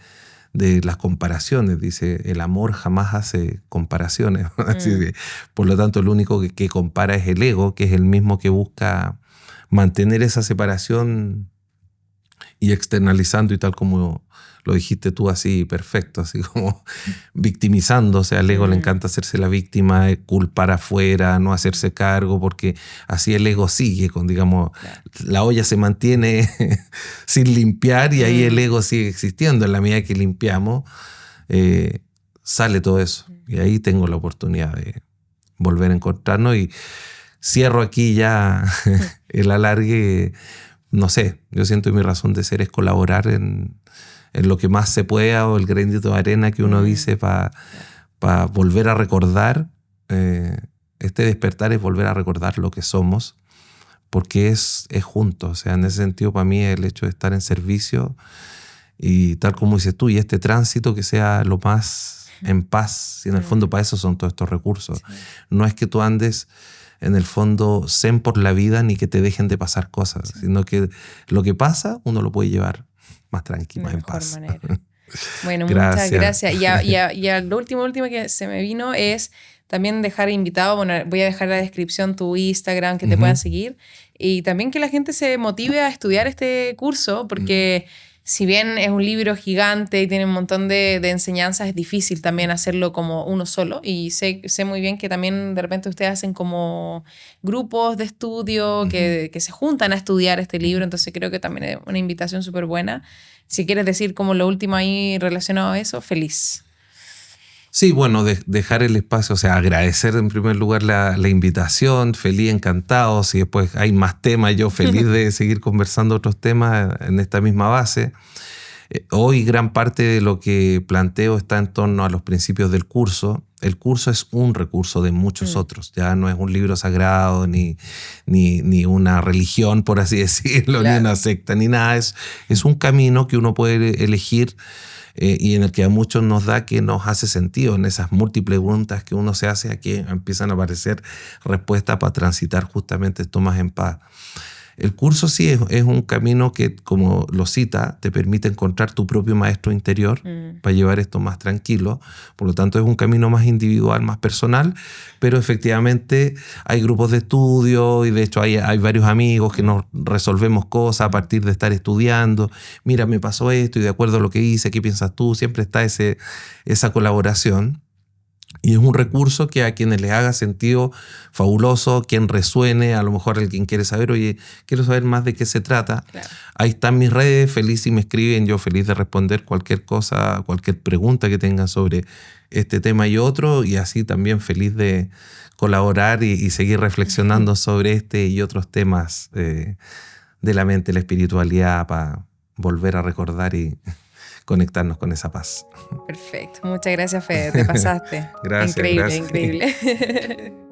las comparaciones. Dice, el amor jamás hace comparaciones. Así que, por lo tanto, el único que compara es el ego, que es el mismo que busca mantener esa separación y externalizando, y tal como lo dijiste tú, así perfecto, así como victimizando. O sea, al ego le encanta hacerse la víctima, culpar afuera, no hacerse cargo, porque así el ego sigue con, digamos, la olla se mantiene sin limpiar, y ahí el ego sigue existiendo. En la medida que limpiamos, sale todo eso. Y ahí tengo la oportunidad de volver a encontrarnos, y cierro aquí ya el alargue. No sé, yo siento que mi razón de ser es colaborar en lo que más se pueda, o el granito de arena que uno dice, para volver a recordar. Este despertar es volver a recordar lo que somos, porque es juntos. O sea, en ese sentido, para mí, el hecho de estar en servicio, y tal como dices tú, y este tránsito que sea lo más en paz. Y en el fondo, para eso son todos estos recursos. Sí. No es que tú andes en el fondo zen por la vida, ni que te dejen de pasar cosas, sino que lo que pasa uno lo puede llevar más tranquilo, más en paz. Manera. Bueno, muchas gracias. Y lo último que se me vino es también dejar invitado, bueno, voy a dejar en la descripción tu Instagram, que te puedan seguir, y también que la gente se motive a estudiar este curso, porque si bien es un libro gigante y tiene un montón de enseñanzas, es difícil también hacerlo como uno solo. Y sé muy bien que también de repente ustedes hacen como grupos de estudio que se juntan a estudiar este libro. Entonces creo que también es una invitación súper buena. Si quieres decir como lo último ahí relacionado a eso, feliz. Sí, bueno, dejar el espacio, o sea, agradecer en primer lugar la invitación, feliz, encantado. Si después hay más temas, yo feliz de seguir conversando otros temas en esta misma base. Hoy gran parte de lo que planteo está en torno a los principios del curso. El curso es un recurso de muchos otros, ya no es un libro sagrado, ni una religión, por así decirlo, ni una secta, ni nada. Es un camino que uno puede elegir, y en el que a muchos nos da, que nos hace sentido en esas múltiples preguntas que uno se hace. Aquí empiezan a aparecer respuestas para transitar justamente esto más en paz. El curso sí es un camino que, como lo cita, te permite encontrar tu propio maestro interior para llevar esto más tranquilo. Por lo tanto, es un camino más individual, más personal, pero efectivamente hay grupos de estudio y de hecho hay varios amigos que nos resolvemos cosas a partir de estar estudiando. Mira, me pasó esto y de acuerdo a lo que hice, ¿qué piensas tú? Siempre está esa colaboración. Y es un recurso que a quienes les haga sentido fabuloso, quien resuene, a lo mejor alguien quiere saber, oye, quiero saber más de qué se trata. Claro. Ahí están mis redes, feliz si me escriben, yo feliz de responder cualquier cosa, cualquier pregunta que tengan sobre este tema y otro, y así también feliz de colaborar y seguir reflexionando sobre este y otros temas de la mente, la espiritualidad, para volver a recordar y conectarnos con esa paz. Perfecto. Muchas gracias, Fede. Te pasaste. Gracias. Increíble, gracias. increíble.